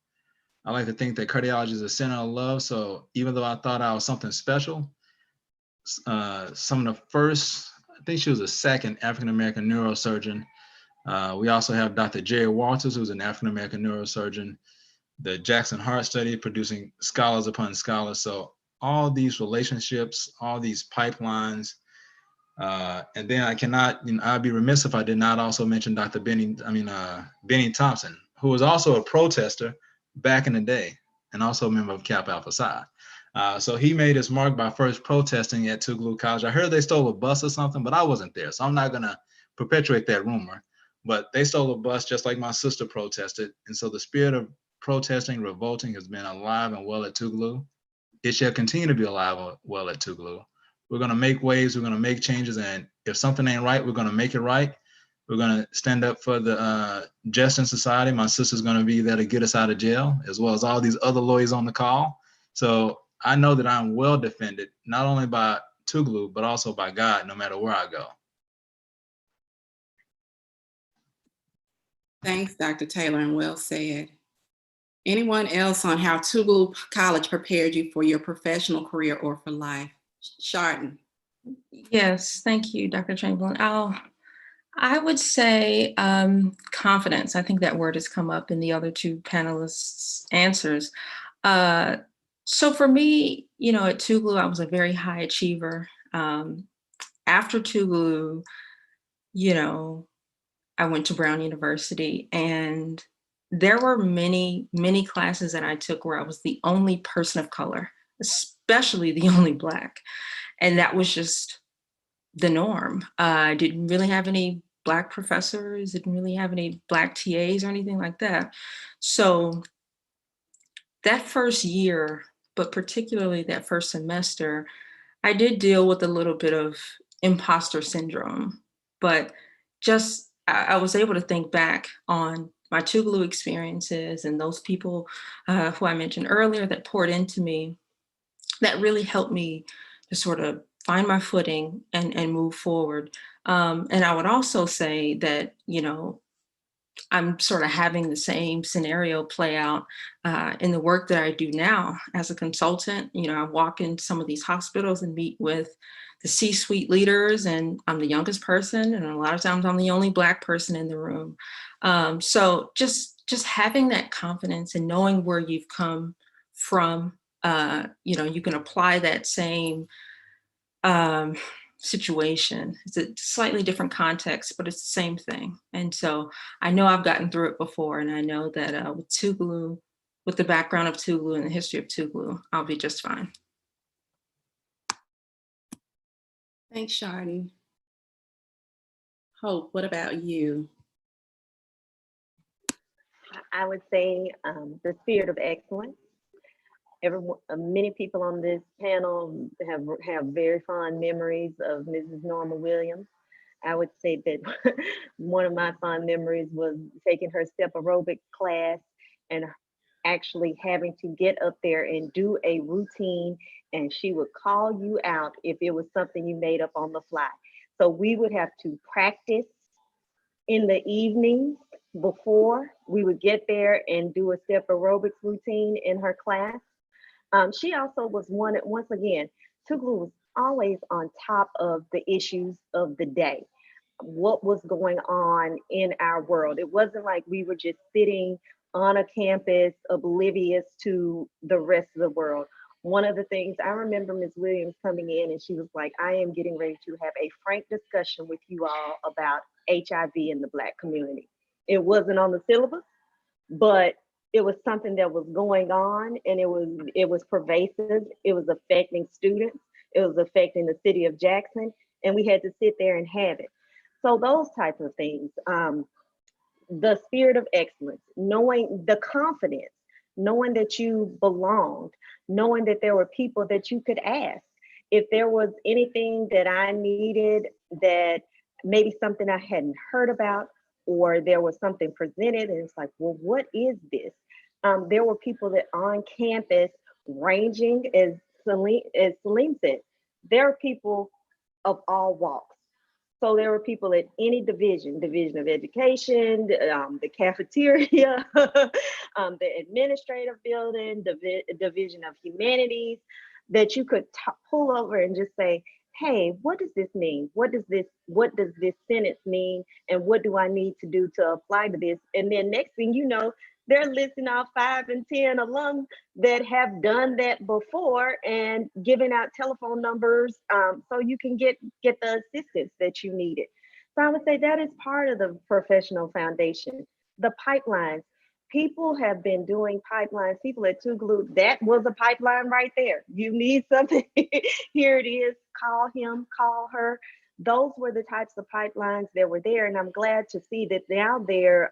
I like to think that cardiology is a center of love. So even though I thought I was something special, some of the first, I think she was the second African-American neurosurgeon. We also have Dr. Jerry Walters, who's an African-American neurosurgeon, the Jackson Heart Study producing scholars upon scholars. So all these relationships, all these pipelines, and then I cannot, I'd be remiss if I did not also mention Dr. Benny Thompson, who was also a protester back in the day and also a member of Kappa Alpha Psi. So he made his mark by first protesting at Tougaloo College. I heard they stole a bus or something, but I wasn't there, so I'm not gonna perpetuate that rumor. But they stole a bus just like my sister protested. And so the spirit of protesting, revolting has been alive and well at Tougaloo. It shall continue to be alive and well at Tougaloo. We're gonna make waves, we're gonna make changes, and if something ain't right, we're gonna make it right. We're gonna stand up for the just in society. My sister's gonna be there to get us out of jail, as well as all these other lawyers on the call. So I know that I'm well defended, not only by Tougaloo, but also by God, no matter where I go. Thanks, Dr. Taylor, and well said. Anyone else on how Tougaloo College prepared you for your professional career or for life? Chardon. Yes, thank you, Dr. Chamberlain. I would say confidence. I think that word has come up in the other two panelists' answers. So for me, at Tougaloo, I was a very high achiever. After Tougaloo, I went to Brown University, and there were many, many classes that I took where I was the only person of color, especially the only Black. And that was just the norm. I didn't really have any Black professors, didn't really have any Black TAs or anything like that. So that first year, but particularly that first semester, I did deal with a little bit of imposter syndrome, but I was able to think back on my Tougaloo experiences and those people who I mentioned earlier that poured into me, that really helped me to sort of find my footing and move forward. And I would also say that, I'm sort of having the same scenario play out in the work that I do now as a consultant. I walk in some of these hospitals and meet with the C-suite leaders, and I'm the youngest person, and a lot of times I'm the only Black person in the room. So just having that confidence and knowing where you've come from, you can apply that same situation. It's a slightly different context, but it's the same thing. And so I know I've gotten through it before, and I know that with Tougaloo, with the background of Tougaloo and the history of Tougaloo, I'll be just fine. Thanks, Chardon. Hope, what about you? I would say the spirit of excellence. Many people on this panel have very fond memories of Mrs. Norma Williams. I would say that one of my fond memories was taking her step aerobic class and actually having to get up there and do a routine, and she would call you out if it was something you made up on the fly. So we would have to practice in the evening before we would get there and do a step aerobics routine in her class. She also was once again, Tougaloo was always on top of the issues of the day, what was going on in our world. It wasn't like we were just sitting on a campus oblivious to the rest of the world. One of the things I remember Ms. Williams coming in and she was like, I am getting ready to have a frank discussion with you all about HIV in the Black community. It wasn't on the syllabus, but it was something that was going on, and it was pervasive. It was affecting students. It was affecting the city of Jackson, and we had to sit there and have it. So those types of things, the spirit of excellence, knowing the confidence, knowing that you belonged, knowing that there were people that you could ask. If there was anything that I needed, that maybe something I hadn't heard about, or there was something presented and it's like, well, what is this? There were people that on campus ranging, as Celine said, there are people of all walks. So there were people at any division of education, the cafeteria, the administrative building, division of humanities, that you could pull over and just say, hey, what does this mean? What does this sentence mean? And what do I need to do to apply to this? And then next thing you know, they're listing out 5 and 10 alums that have done that before and giving out telephone numbers so you can get the assistance that you needed. So I would say that is part of the professional foundation. The pipelines. People have been doing pipelines. People at Tougaloo, that was a pipeline right there. You need something, here it is. Call him, call her. Those were the types of pipelines that were there. And I'm glad to see that now they're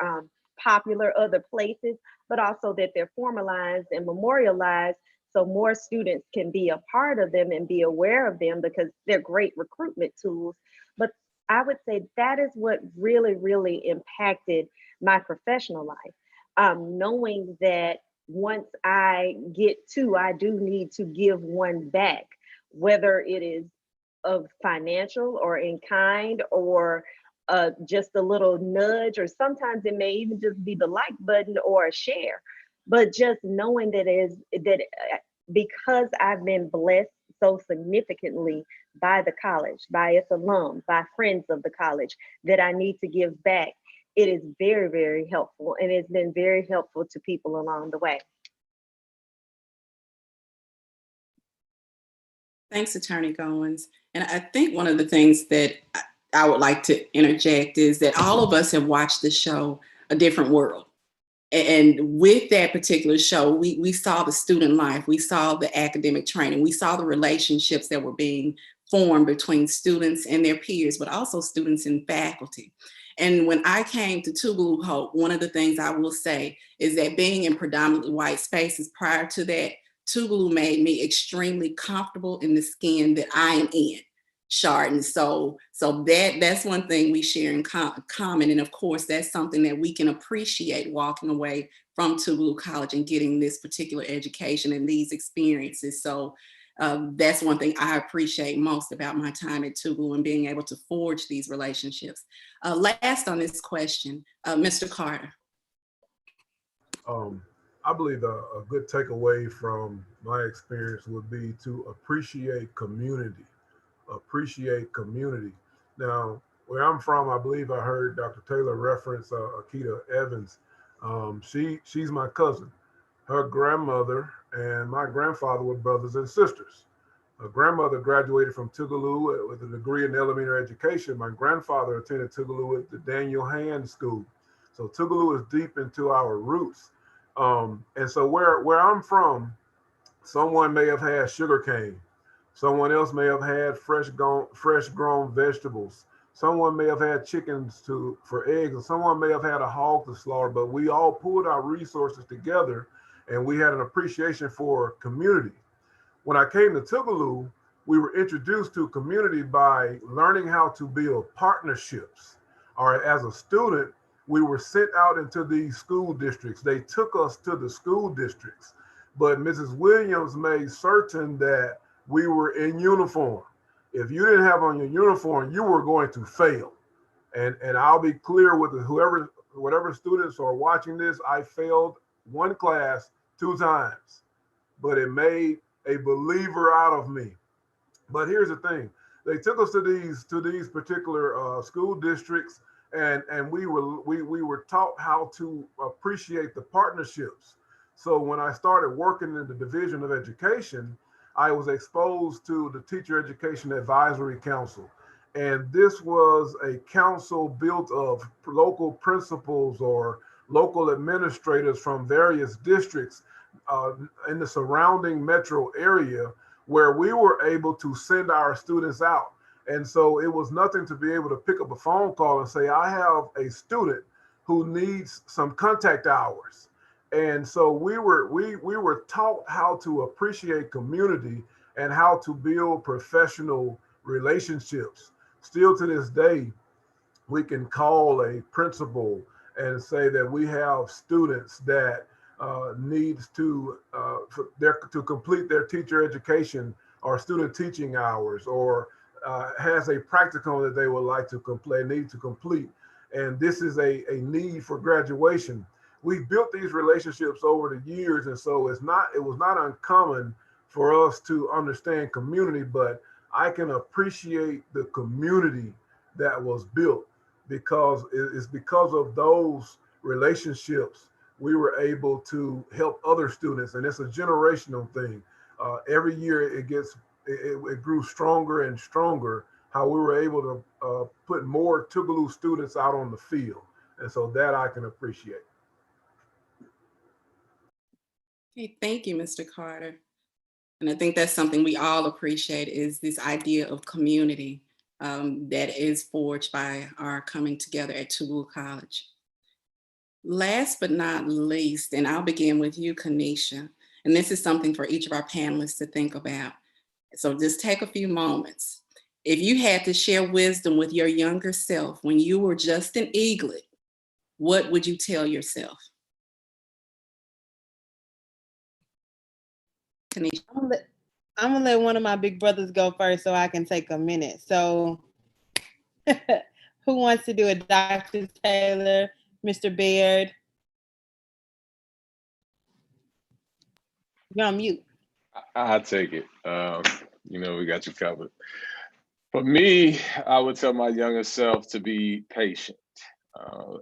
popular other places, but also that they're formalized and memorialized so more students can be a part of them and be aware of them, because they're great recruitment tools. But I would say that is what really, really impacted my professional life. Knowing that once I get two, I do need to give one back, whether it is of financial or in kind, or just a little nudge, or sometimes it may even just be the like button or a share. But just knowing that because I've been blessed so significantly by the college, by its alum, by friends of the college, that I need to give back. It is very, very helpful, and it's been very helpful to people along the way. Thanks, Attorney Goins. And I think one of the things that I would like to interject is that all of us have watched the show A Different World. And with that particular show, we saw the student life, we saw the academic training, we saw the relationships that were being formed between students and their peers, but also students and faculty. And when I came to Tugaloo Hope, one of the things I will say is that being in predominantly white spaces prior to that, Tugaloo made me extremely comfortable in the skin that I am in, Chardon. So that's one thing we share in common. And of course, that's something that we can appreciate walking away from Tugaloo College and getting this particular education and these experiences. So that's one thing I appreciate most about my time at Tugaloo and being able to forge these relationships. Last on this question, Mr. Carter. I believe a good takeaway from my experience would be to appreciate community. Appreciate community. Now, where I'm from, I believe I heard Dr. Taylor reference Akita Evans. She's my cousin. Her grandmother and my grandfather were brothers and sisters. Her grandmother graduated from Tugaloo with a degree in elementary education. My grandfather attended Tugaloo at the Daniel Hand School. So Tugaloo is deep into our roots. And so where I'm from, someone may have had sugar cane. Someone else may have had fresh grown vegetables. Someone may have had chickens for eggs, and someone may have had a hog to slaughter, but we all pulled our resources together and we had an appreciation for community. When I came to Tugaloo, we were introduced to community by learning how to build partnerships. Or as a student, we were sent out into these school districts. They took us to the school districts, but Mrs. Williams made certain that we were in uniform. If you didn't have on your uniform, you were going to fail. And I'll be clear with whatever students are watching this, I failed one class 2 times, but it made a believer out of me. But here's the thing. They took us to these particular school districts, and we were taught how to appreciate the partnerships. So when I started working in the Division of Education, I was exposed to the Teacher Education Advisory Council. And this was a council built of local principals or local administrators from various districts in the surrounding metro area, where we were able to send our students out. And so it was nothing to be able to pick up a phone call and say, I have a student who needs some contact hours. And so we were taught how to appreciate community and how to build professional relationships. Still to this day, we can call a principal and say that we have students that needs to complete their teacher education or student teaching hours, or has a practicum that they would like to complete. And this is a need for graduation. We built these relationships over the years, and so it was not uncommon for us to understand community, but I can appreciate the community that was built because it's because of those relationships we were able to help other students, and it's a generational thing. Every year it grew stronger and stronger, how we were able to put more Tugaloo students out on the field. And so that I can appreciate. Okay, thank you, Mr. Carter. And I think that's something we all appreciate is this idea of community that is forged by our coming together at Tubular College. Last but not least, and I'll begin with you, Kanisha, and this is something for each of our panelists to think about. So just take a few moments. If you had to share wisdom with your younger self when you were just an eaglet, what would you tell yourself? Kanisha. I'm gonna let one of my big brothers go first so I can take a minute. So who wants to do it? Dr. Taylor, Mr. Baird? You're on mute. I'll take it. We got you covered. For me, I would tell my younger self to be patient.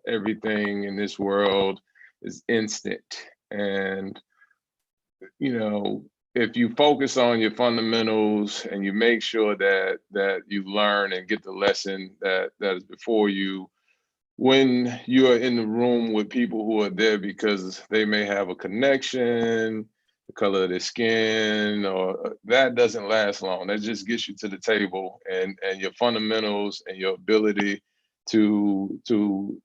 Everything in this world is instant. And, if you focus on your fundamentals and you make sure that you learn and get the lesson that is before you, when you are in the room with people who are there because they may have a connection, the color of their skin, or that doesn't last long. That just gets you to the table, and your fundamentals and your ability to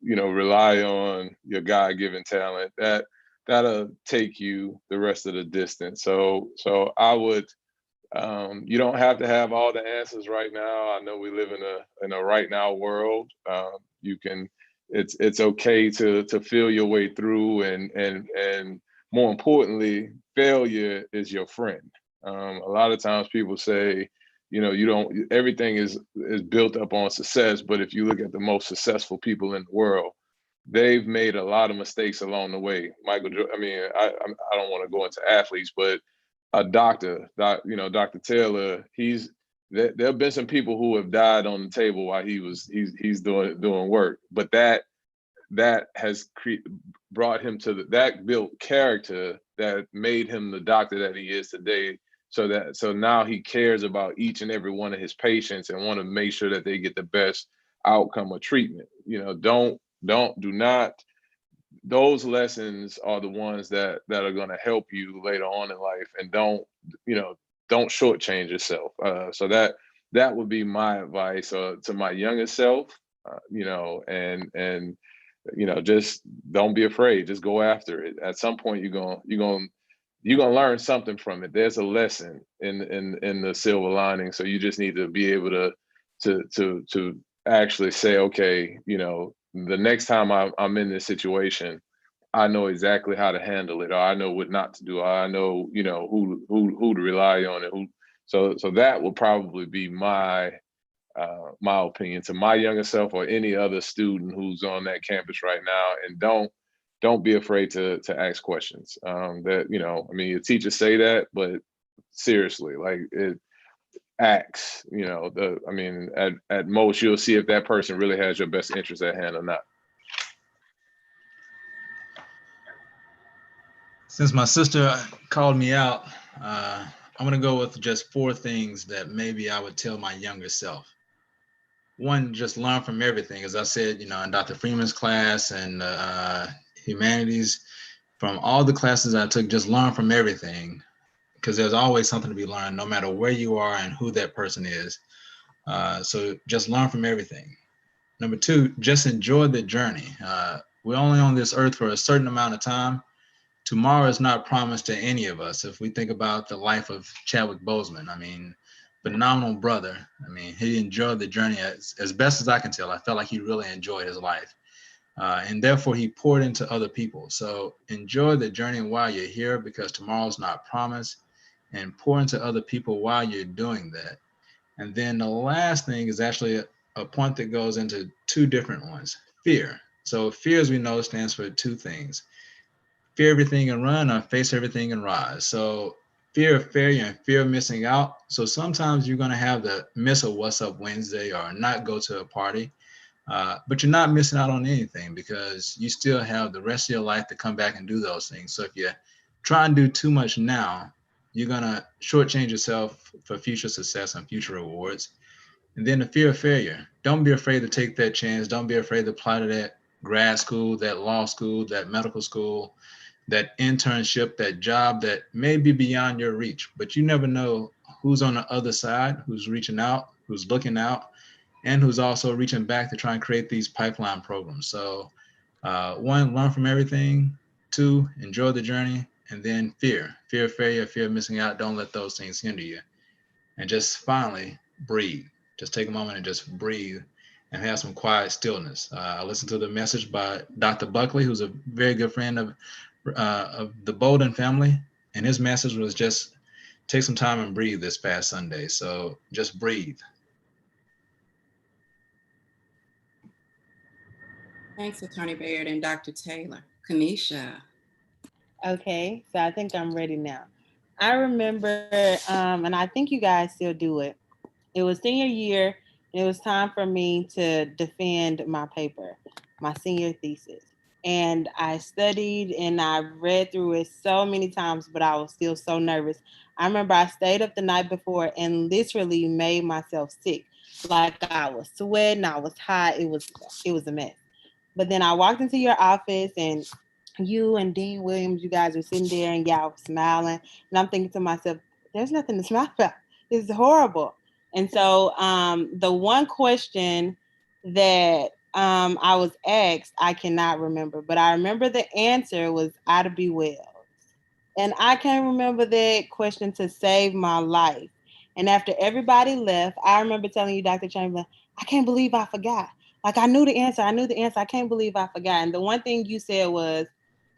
rely on your God-given talent, that'll take you the rest of the distance. So I would, you don't have to have all the answers right now. I know we live in a right now world. It's okay to feel your way through, and more importantly, failure is your friend. A lot of times people say, everything is built up on success, but if you look at the most successful people in the world, they've made a lot of mistakes along the way. I don't want to go into athletes, but a doctor, Dr. Taylor, there have been some people who have died on the table while he's doing work, but that has brought him to that built character that made him the doctor that he is today. So now he cares about each and every one of his patients and want to make sure that they get the best outcome of treatment. Do not. Those lessons are the ones that are going to help you later on in life, and don't shortchange yourself. So that would be my advice to my younger self. And just don't be afraid. Just go after it. At some point, you're gonna learn something from it. There's a lesson in the silver lining. So you just need to be able to actually say, okay, the next time I'm in this situation, I know exactly how to handle it, or I know what not to do, or I know, who to rely on, and who. So that will probably be my opinion to my younger self or any other student who's on that campus right now. And don't be afraid to ask questions. Your teachers say that, but seriously, like it. Acts, at most you'll see if that person really has your best interest at hand or not. Since my sister called me out, I'm gonna go with just 4 things that maybe I would tell my younger self. One, just learn from everything. As I said, in Dr. Freeman's class and humanities, from all the classes I took, just learn from everything, because there's always something to be learned, no matter where you are and who that person is. So just learn from everything. Number 2, just enjoy the journey. We're only on this earth for a certain amount of time. Tomorrow is not promised to any of us. If we think about the life of Chadwick Boseman, phenomenal brother. He enjoyed the journey as best as I can tell. I felt like he really enjoyed his life. And therefore he poured into other people. So enjoy the journey while you're here, because tomorrow's not promised, and pour into other people while you're doing that. And then the last thing is actually a point that goes into 2 different ones. Fear. So fear, as we know, stands for 2 things. Fear everything and run, or face everything and rise. So fear of failure and fear of missing out. So sometimes you're going to have the miss a What's Up Wednesday or not go to a party, but you're not missing out on anything, because you still have the rest of your life to come back and do those things. So if you try and do too much now, you're going to shortchange yourself for future success and future rewards. And then the fear of failure. Don't be afraid to take that chance. Don't be afraid to apply to that grad school, that law school, that medical school, that internship, that job that may be beyond your reach, but you never know who's on the other side, who's reaching out, who's looking out, and who's also reaching back to try and create these pipeline programs. So one, learn from everything. Two, enjoy the journey. And then fear of failure, fear of missing out. Don't let those things hinder you. And just finally breathe. Just take a moment and just breathe and have some quiet stillness. I listened to the message by Dr. Buckley, who's a very good friend of the Bolden family. And his message was just take some time and breathe this past Sunday. So just breathe. Thanks, Attorney Baird and Dr. Taylor. Kanisha. Okay, so I think I'm ready now. I remember, and I think you guys still do it. It was senior year, and it was time for me to defend my paper, my senior thesis. And I studied and I read through it so many times, but I was still so nervous. I remember I stayed up the night before and literally made myself sick. Like I was sweating, I was hot. It was a mess. But then I walked into your office and you and Dean Williams, you guys were sitting there and y'all were smiling. And I'm thinking to myself, there's nothing to smile about. This is horrible. And so the one question that I was asked, I cannot remember, but I remember the answer was Ida B. Wells. And I can't remember that question to save my life. And after everybody left, I remember telling you, Dr. Chamberlain, I can't believe I forgot. Like I knew the answer. I can't believe I forgot. And the one thing you said was,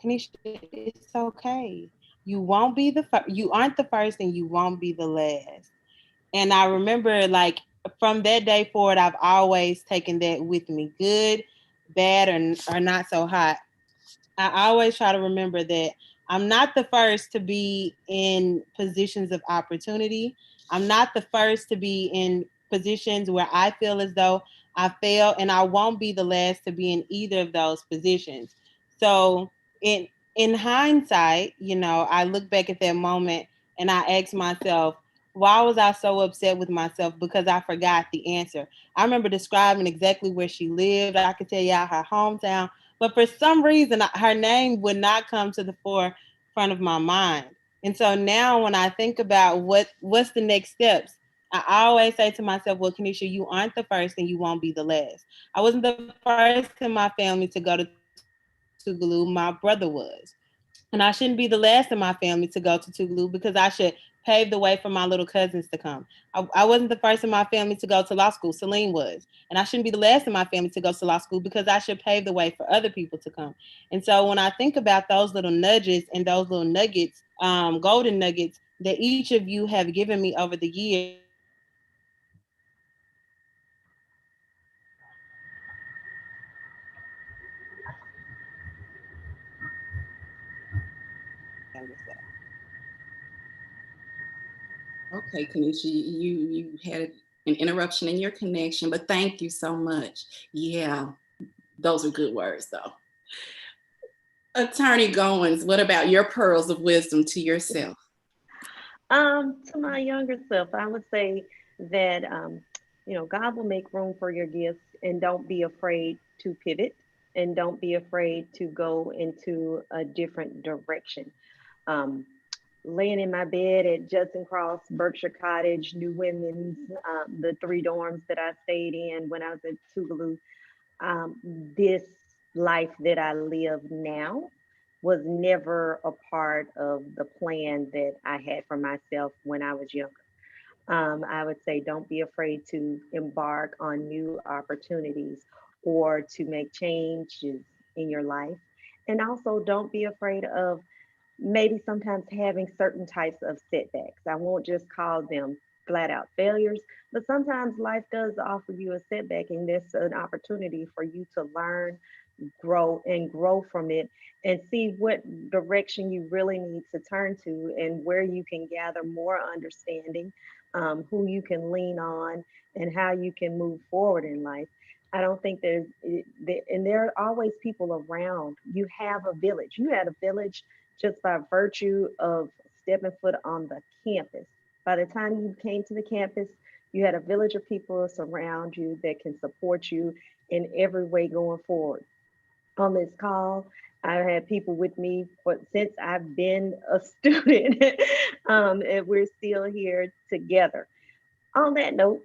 Kanisha, it's okay. You won't be you aren't the first and you won't be the last. And I remember like from that day forward, I've always taken that with me, good, bad, or not so hot. I always try to remember that I'm not the first to be in positions of opportunity. I'm not the first to be in positions where I feel as though I fail, and I won't be the last to be in either of those positions. So in hindsight, you know, I look back at that moment and I ask myself, why was I so upset with myself? Because I forgot the answer. I remember describing exactly where she lived. I could tell y'all her hometown, but for some reason, her name would not come to the forefront of my mind. And so now when I think about what's the next steps, I always say to myself, well, Kanisha, you aren't the first and you won't be the last. I wasn't the first in my family to go to Tougaloo. My brother was. And I shouldn't be the last in my family to go to Tugaloo because I should pave the way for my little cousins to come. I wasn't the first in my family to go to law school. Celine was. And I shouldn't be the last in my family to go to law school because I should pave the way for other people to come. And so when I think about those little nudges and those little nuggets, golden nuggets that each of you have given me over the years, Okay, Kanisha, you had an interruption in your connection, but thank you so much. Yeah, those are good words, though. Attorney Goins, what about your pearls of wisdom to yourself? To my younger self, I would say that you know, God will make room for your gifts, and don't be afraid to pivot, and don't be afraid to go into a different direction. Um, Laying in my bed at Judson Cross, Berkshire Cottage, New Women's, the three dorms that I stayed in when I was at Tougaloo, this life that I live now was never a part of the plan that I had for myself when I was younger. I would say don't be afraid to embark on new opportunities or to make changes in your life. And also don't be afraid of maybe sometimes having certain types of setbacks. I won't just call them flat out failures, but sometimes life does offer you a setback, and there's an opportunity for you to learn, grow from it, and see what direction you really need to turn to and where you can gather more understanding, who you can lean on, and how you can move forward in life. I don't think and there are always people around. You have a village. You had a village just by virtue of stepping foot on the campus. By the time you came to the campus, you had a village of people surround you that can support you in every way going forward. on this call. I've had people with me since I've been a student, and we're still here together. On that note,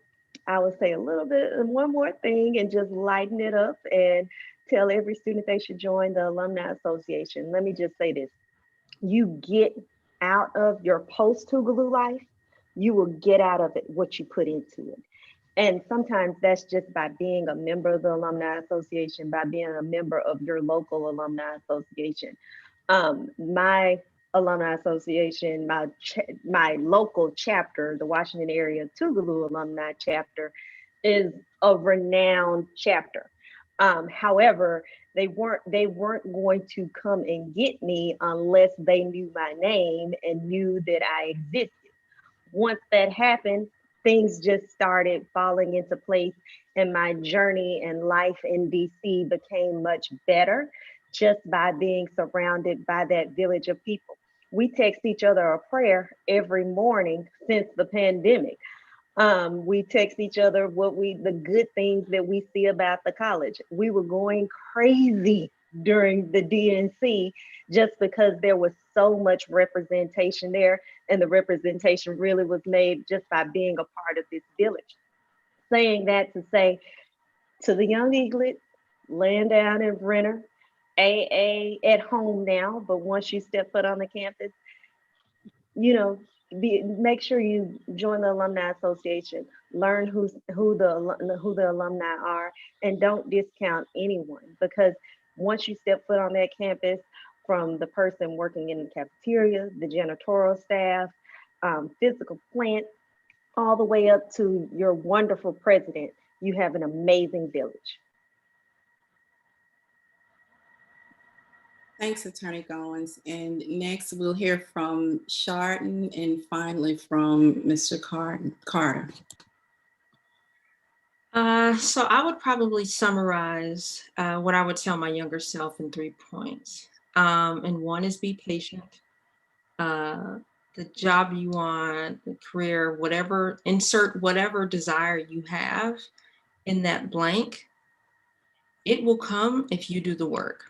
I will say a little bit, one more thing, and just lighten it up and tell every student they should join the Alumni Association. Let me just say this: you get out of your post Tougaloo life, you will get out of it what you put into it. And sometimes that's just by being a member of the Alumni Association, by being a member of your local Alumni Association. My Alumni Association, my local chapter, the Washington Area Tougaloo Alumni Chapter, is a renowned chapter. However, they weren't going to come and get me unless they knew my name and knew that I existed. Once that happened, things just started falling into place, and my journey and life in DC became much better just by being surrounded by that village of people. We text each other a prayer every morning since the pandemic. We text each other the good things that we see about the college. We were going crazy during the DNC just because there was so much representation there, and the representation really was made just by being a part of this village. Saying that to say to the young eaglet, laying down in Renner, AA at home now, but once you step foot on the campus, you know, make sure you join the Alumni Association, learn who the alumni are, and don't discount anyone, because once you step foot on that campus, from the person working in the cafeteria, the janitorial staff, physical plant, all the way up to your wonderful president, you have an amazing village. Thanks, Attorney Goins. And next we'll hear from Chardon and finally from Mr. Carter. So I would probably summarize what I would tell my younger self in 3 points. And one is be patient. The job you want, the career, whatever, insert whatever desire you have in that blank. It will come if you do the work.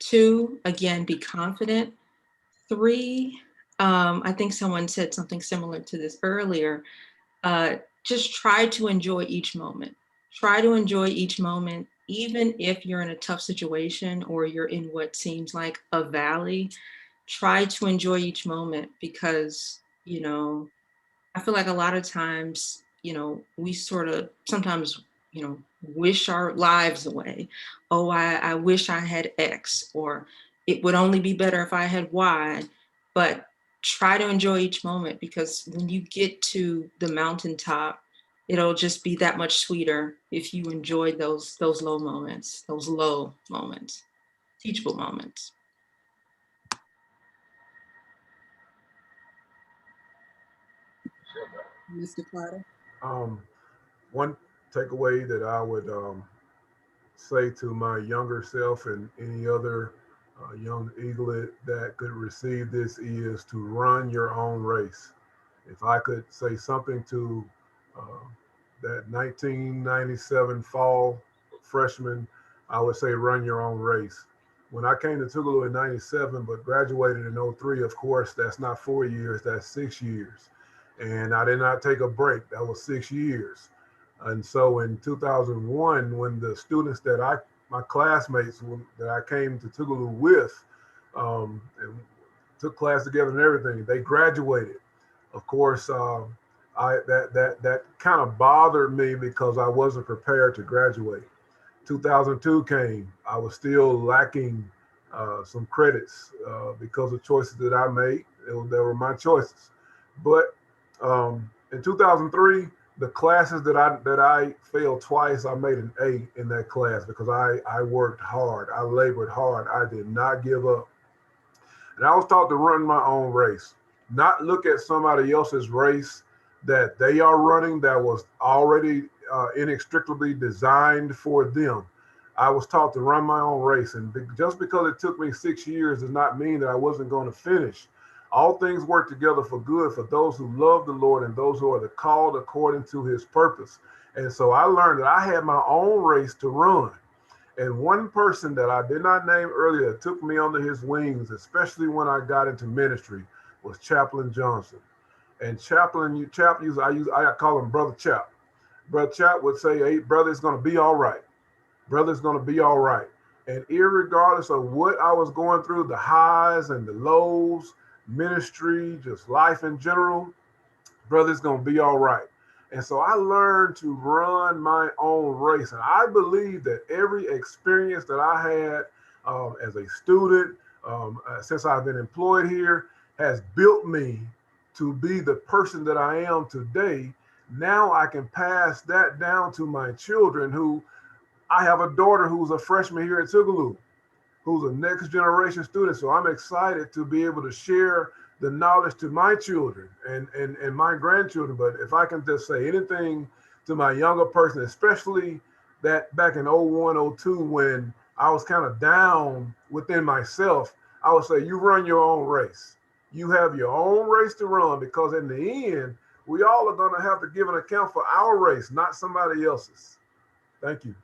2, again, be confident. 3, I think someone said something similar to this earlier. Just try to enjoy each moment. Try to enjoy each moment, even if you're in a tough situation or you're in what seems like a valley. Try to enjoy each moment, because, I feel like a lot of times, we sort of sometimes, wish our lives away. Oh, I wish I had X, or it would only be better if I had Y. But try to enjoy each moment, because when you get to the mountaintop, it'll just be that much sweeter if you enjoy those low moments, teachable moments. Mr. Carter. One takeaway that I would say to my younger self and any other young eaglet that could receive this is to run your own race. If I could say something to that 1997 fall freshman, I would say run your own race. When I came to Tougaloo in 97, but graduated in 03, of course, that's not 4 years, that's 6 years. And I did not take a break, that was 6 years. And so in 2001, when the students my classmates that I came to Tugaloo with, and took class together and everything, they graduated. Of course, that kind of bothered me because I wasn't prepared to graduate. 2002 came, I was still lacking some credits because of choices that I made. They were my choices. But in 2003, the classes that I failed twice, I made an A in that class because I worked hard. I labored hard. I did not give up. And I was taught to run my own race, not look at somebody else's race that they are running that was already inextricably designed for them. I was taught to run my own race. And just because it took me 6 years does not mean that I wasn't going to finish. All things work together for good for those who love the Lord and those who are called according to his purpose. And so I learned that I had my own race to run. And one person that I did not name earlier that took me under his wings, especially when I got into ministry, was Chaplain Johnson. And Chaplain, I call him Brother Chap. Brother Chap would say, "Hey, brother, it's going to be all right. Brother's going to be all right." And irregardless of what I was going through, the highs and the lows, ministry, just life in general, brother's going to be all right. And so I learned to run my own race. And I believe that every experience that I had as a student, since I've been employed here, has built me to be the person that I am today. Now I can pass that down to my children, who I have a daughter who's a freshman here at Tougaloo, who's a next generation student. So I'm excited to be able to share the knowledge to my children and my grandchildren. But if I can just say anything to my younger person, especially that back in 01, 02, when I was kind of down within myself, I would say, you run your own race. You have your own race to run, because in the end, we all are going to have to give an account for our race, not somebody else's. Thank you.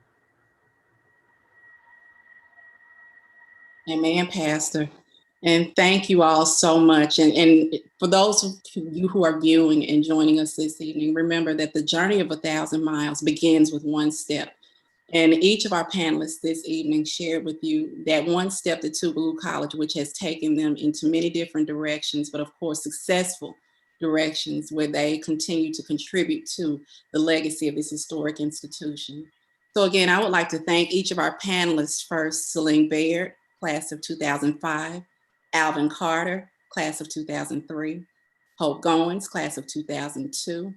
Amen, Pastor. And thank you all so much. And for those of you who are viewing and joining us this evening, remember that the journey of 1,000 miles begins with one step. And each of our panelists this evening shared with you that one step to Tubular College, which has taken them into many different directions, but of course, successful directions where they continue to contribute to the legacy of this historic institution. So again, I would like to thank each of our panelists. First, Celine Baird, class of 2005, Alvin Carter, class of 2003, Hope Goins, class of 2002,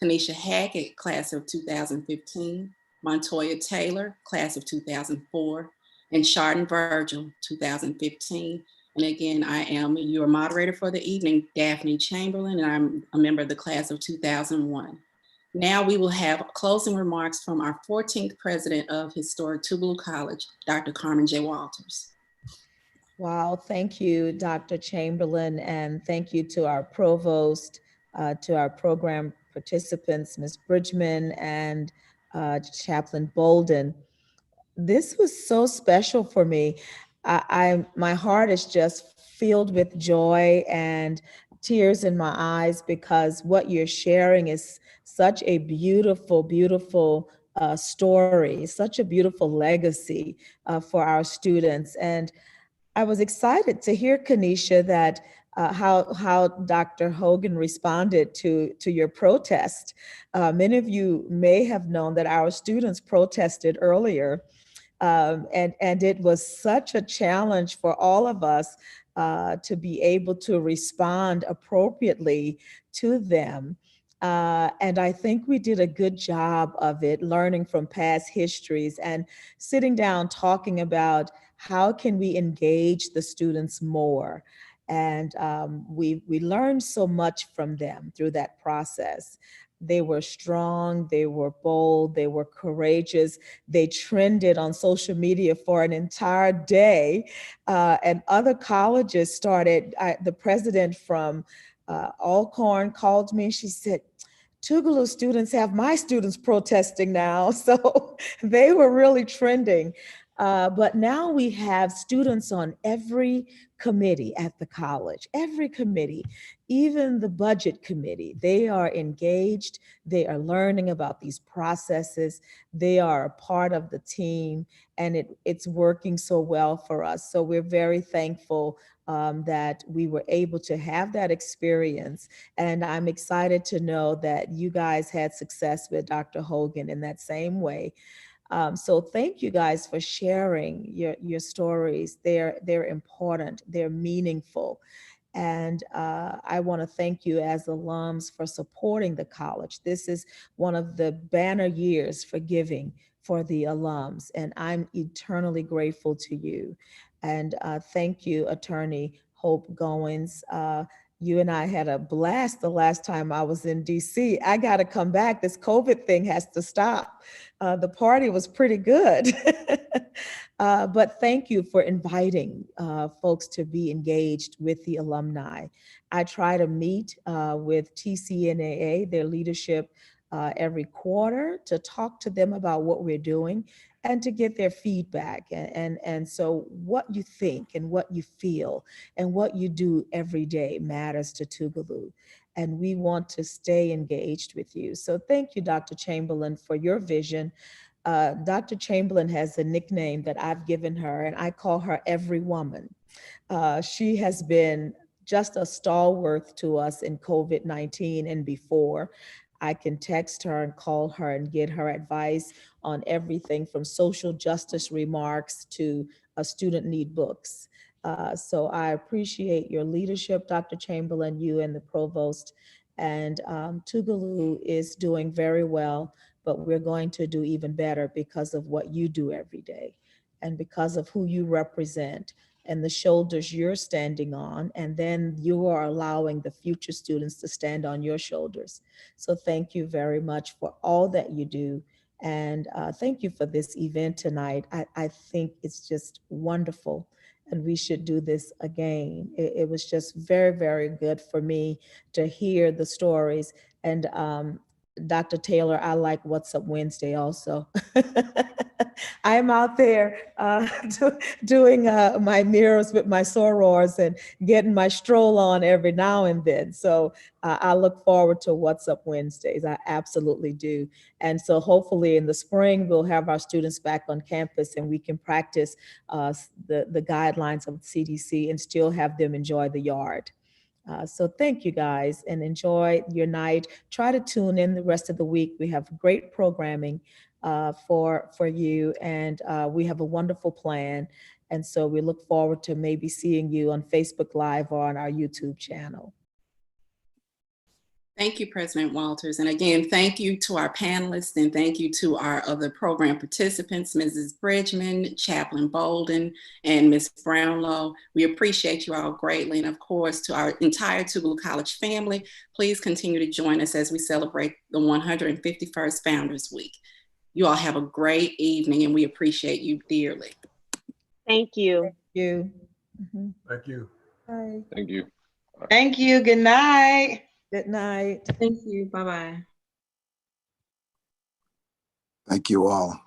Kanisha Hackett, class of 2015, Montoya Taylor, class of 2004, and Chardon Virgil, 2015. And again, I am your moderator for the evening, Daphne Chamberlain, and I'm a member of the class of 2001. Now we will have closing remarks from our 14th president of Historic Tubular College, Dr. Carmen J. Walters. Wow, thank you, Dr. Chamberlain, and thank you to our provost, to our program participants, Ms. Bridgman and Chaplain Bolden. This was so special for me. My heart is just filled with joy and tears in my eyes, because what you're sharing is such a beautiful, beautiful story, such a beautiful legacy for our students. And I was excited to hear, Kanisha, that how Dr. Hogan responded to your protest. Many of you may have known that our students protested earlier, and it was such a challenge for all of us to be able to respond appropriately to them. And I think we did a good job of it, learning from past histories and sitting down talking about how can we engage the students more. And we learned so much from them through that process. They were strong, they were bold, they were courageous. They trended on social media for an entire day. And other colleges started, the president from Alcorn called me. She said, Tougaloo students have my students protesting now. So they were really trending. But now we have students on every committee at the college, every committee, even the budget committee. They are engaged, they are learning about these processes, they are a part of the team, and it's working so well for us. So we're very thankful that we were able to have that experience. And I'm excited to know that you guys had success with Dr. Hogan in that same way. So thank you guys for sharing your stories. They're important, they're meaningful. And I want to thank you as alums for supporting the college. This is one of the banner years for giving for the alums, and I'm eternally grateful to you. And thank you, Attorney Hope Goins. You and I had a blast the last time I was in DC. I got to come back. This COVID thing has to stop. The party was pretty good. But thank you for inviting folks to be engaged with the alumni. I try to meet with TCNAA, their leadership every quarter to talk to them about what we're doing and to get their feedback. And so what you think and what you feel and what you do every day matters to Tougaloo. And we want to stay engaged with you. So thank you, Dr. Chamberlain, for your vision. Dr. Chamberlain has a nickname that I've given her, and I call her Every Woman. She has been just a stalwart to us in COVID-19 and before. I can text her and call her and get her advice on everything from social justice remarks to student need books. So I appreciate your leadership, Dr. Chamberlain, you and the provost. And Tougaloo is doing very well, but we're going to do even better because of what you do every day and because of who you represent and the shoulders you're standing on, and then you are allowing the future students to stand on your shoulders. So thank you very much for all that you do. And thank you for this event tonight. I think it's just wonderful, and we should do this again. It was just very, very good for me to hear the stories. And Dr. Taylor, I like What's Up Wednesday also. I'm out there doing my mirrors with my sorors and getting my stroll on every now and then. So I look forward to What's Up Wednesdays. I absolutely do. And so hopefully in the spring, we'll have our students back on campus and we can practice the guidelines of CDC and still have them enjoy the yard. So thank you guys and enjoy your night. Try to tune in the rest of the week. We have great programming for you, and we have a wonderful plan. And so we look forward to maybe seeing you on Facebook Live or on our YouTube channel. Thank you, President Walters. And again, thank you to our panelists and thank you to our other program participants, Mrs. Bridgman, Chaplain Bolden, and Ms. Brownlow. We appreciate you all greatly. And of course, to our entire Tubular College family, please continue to join us as we celebrate the 151st Founders Week. You all have a great evening and we appreciate you dearly. Thank you. Thank you. Mm-hmm. Thank you. Bye. Thank you. Thank you. Good night. Good night. Thank you. Bye-bye. Thank you all.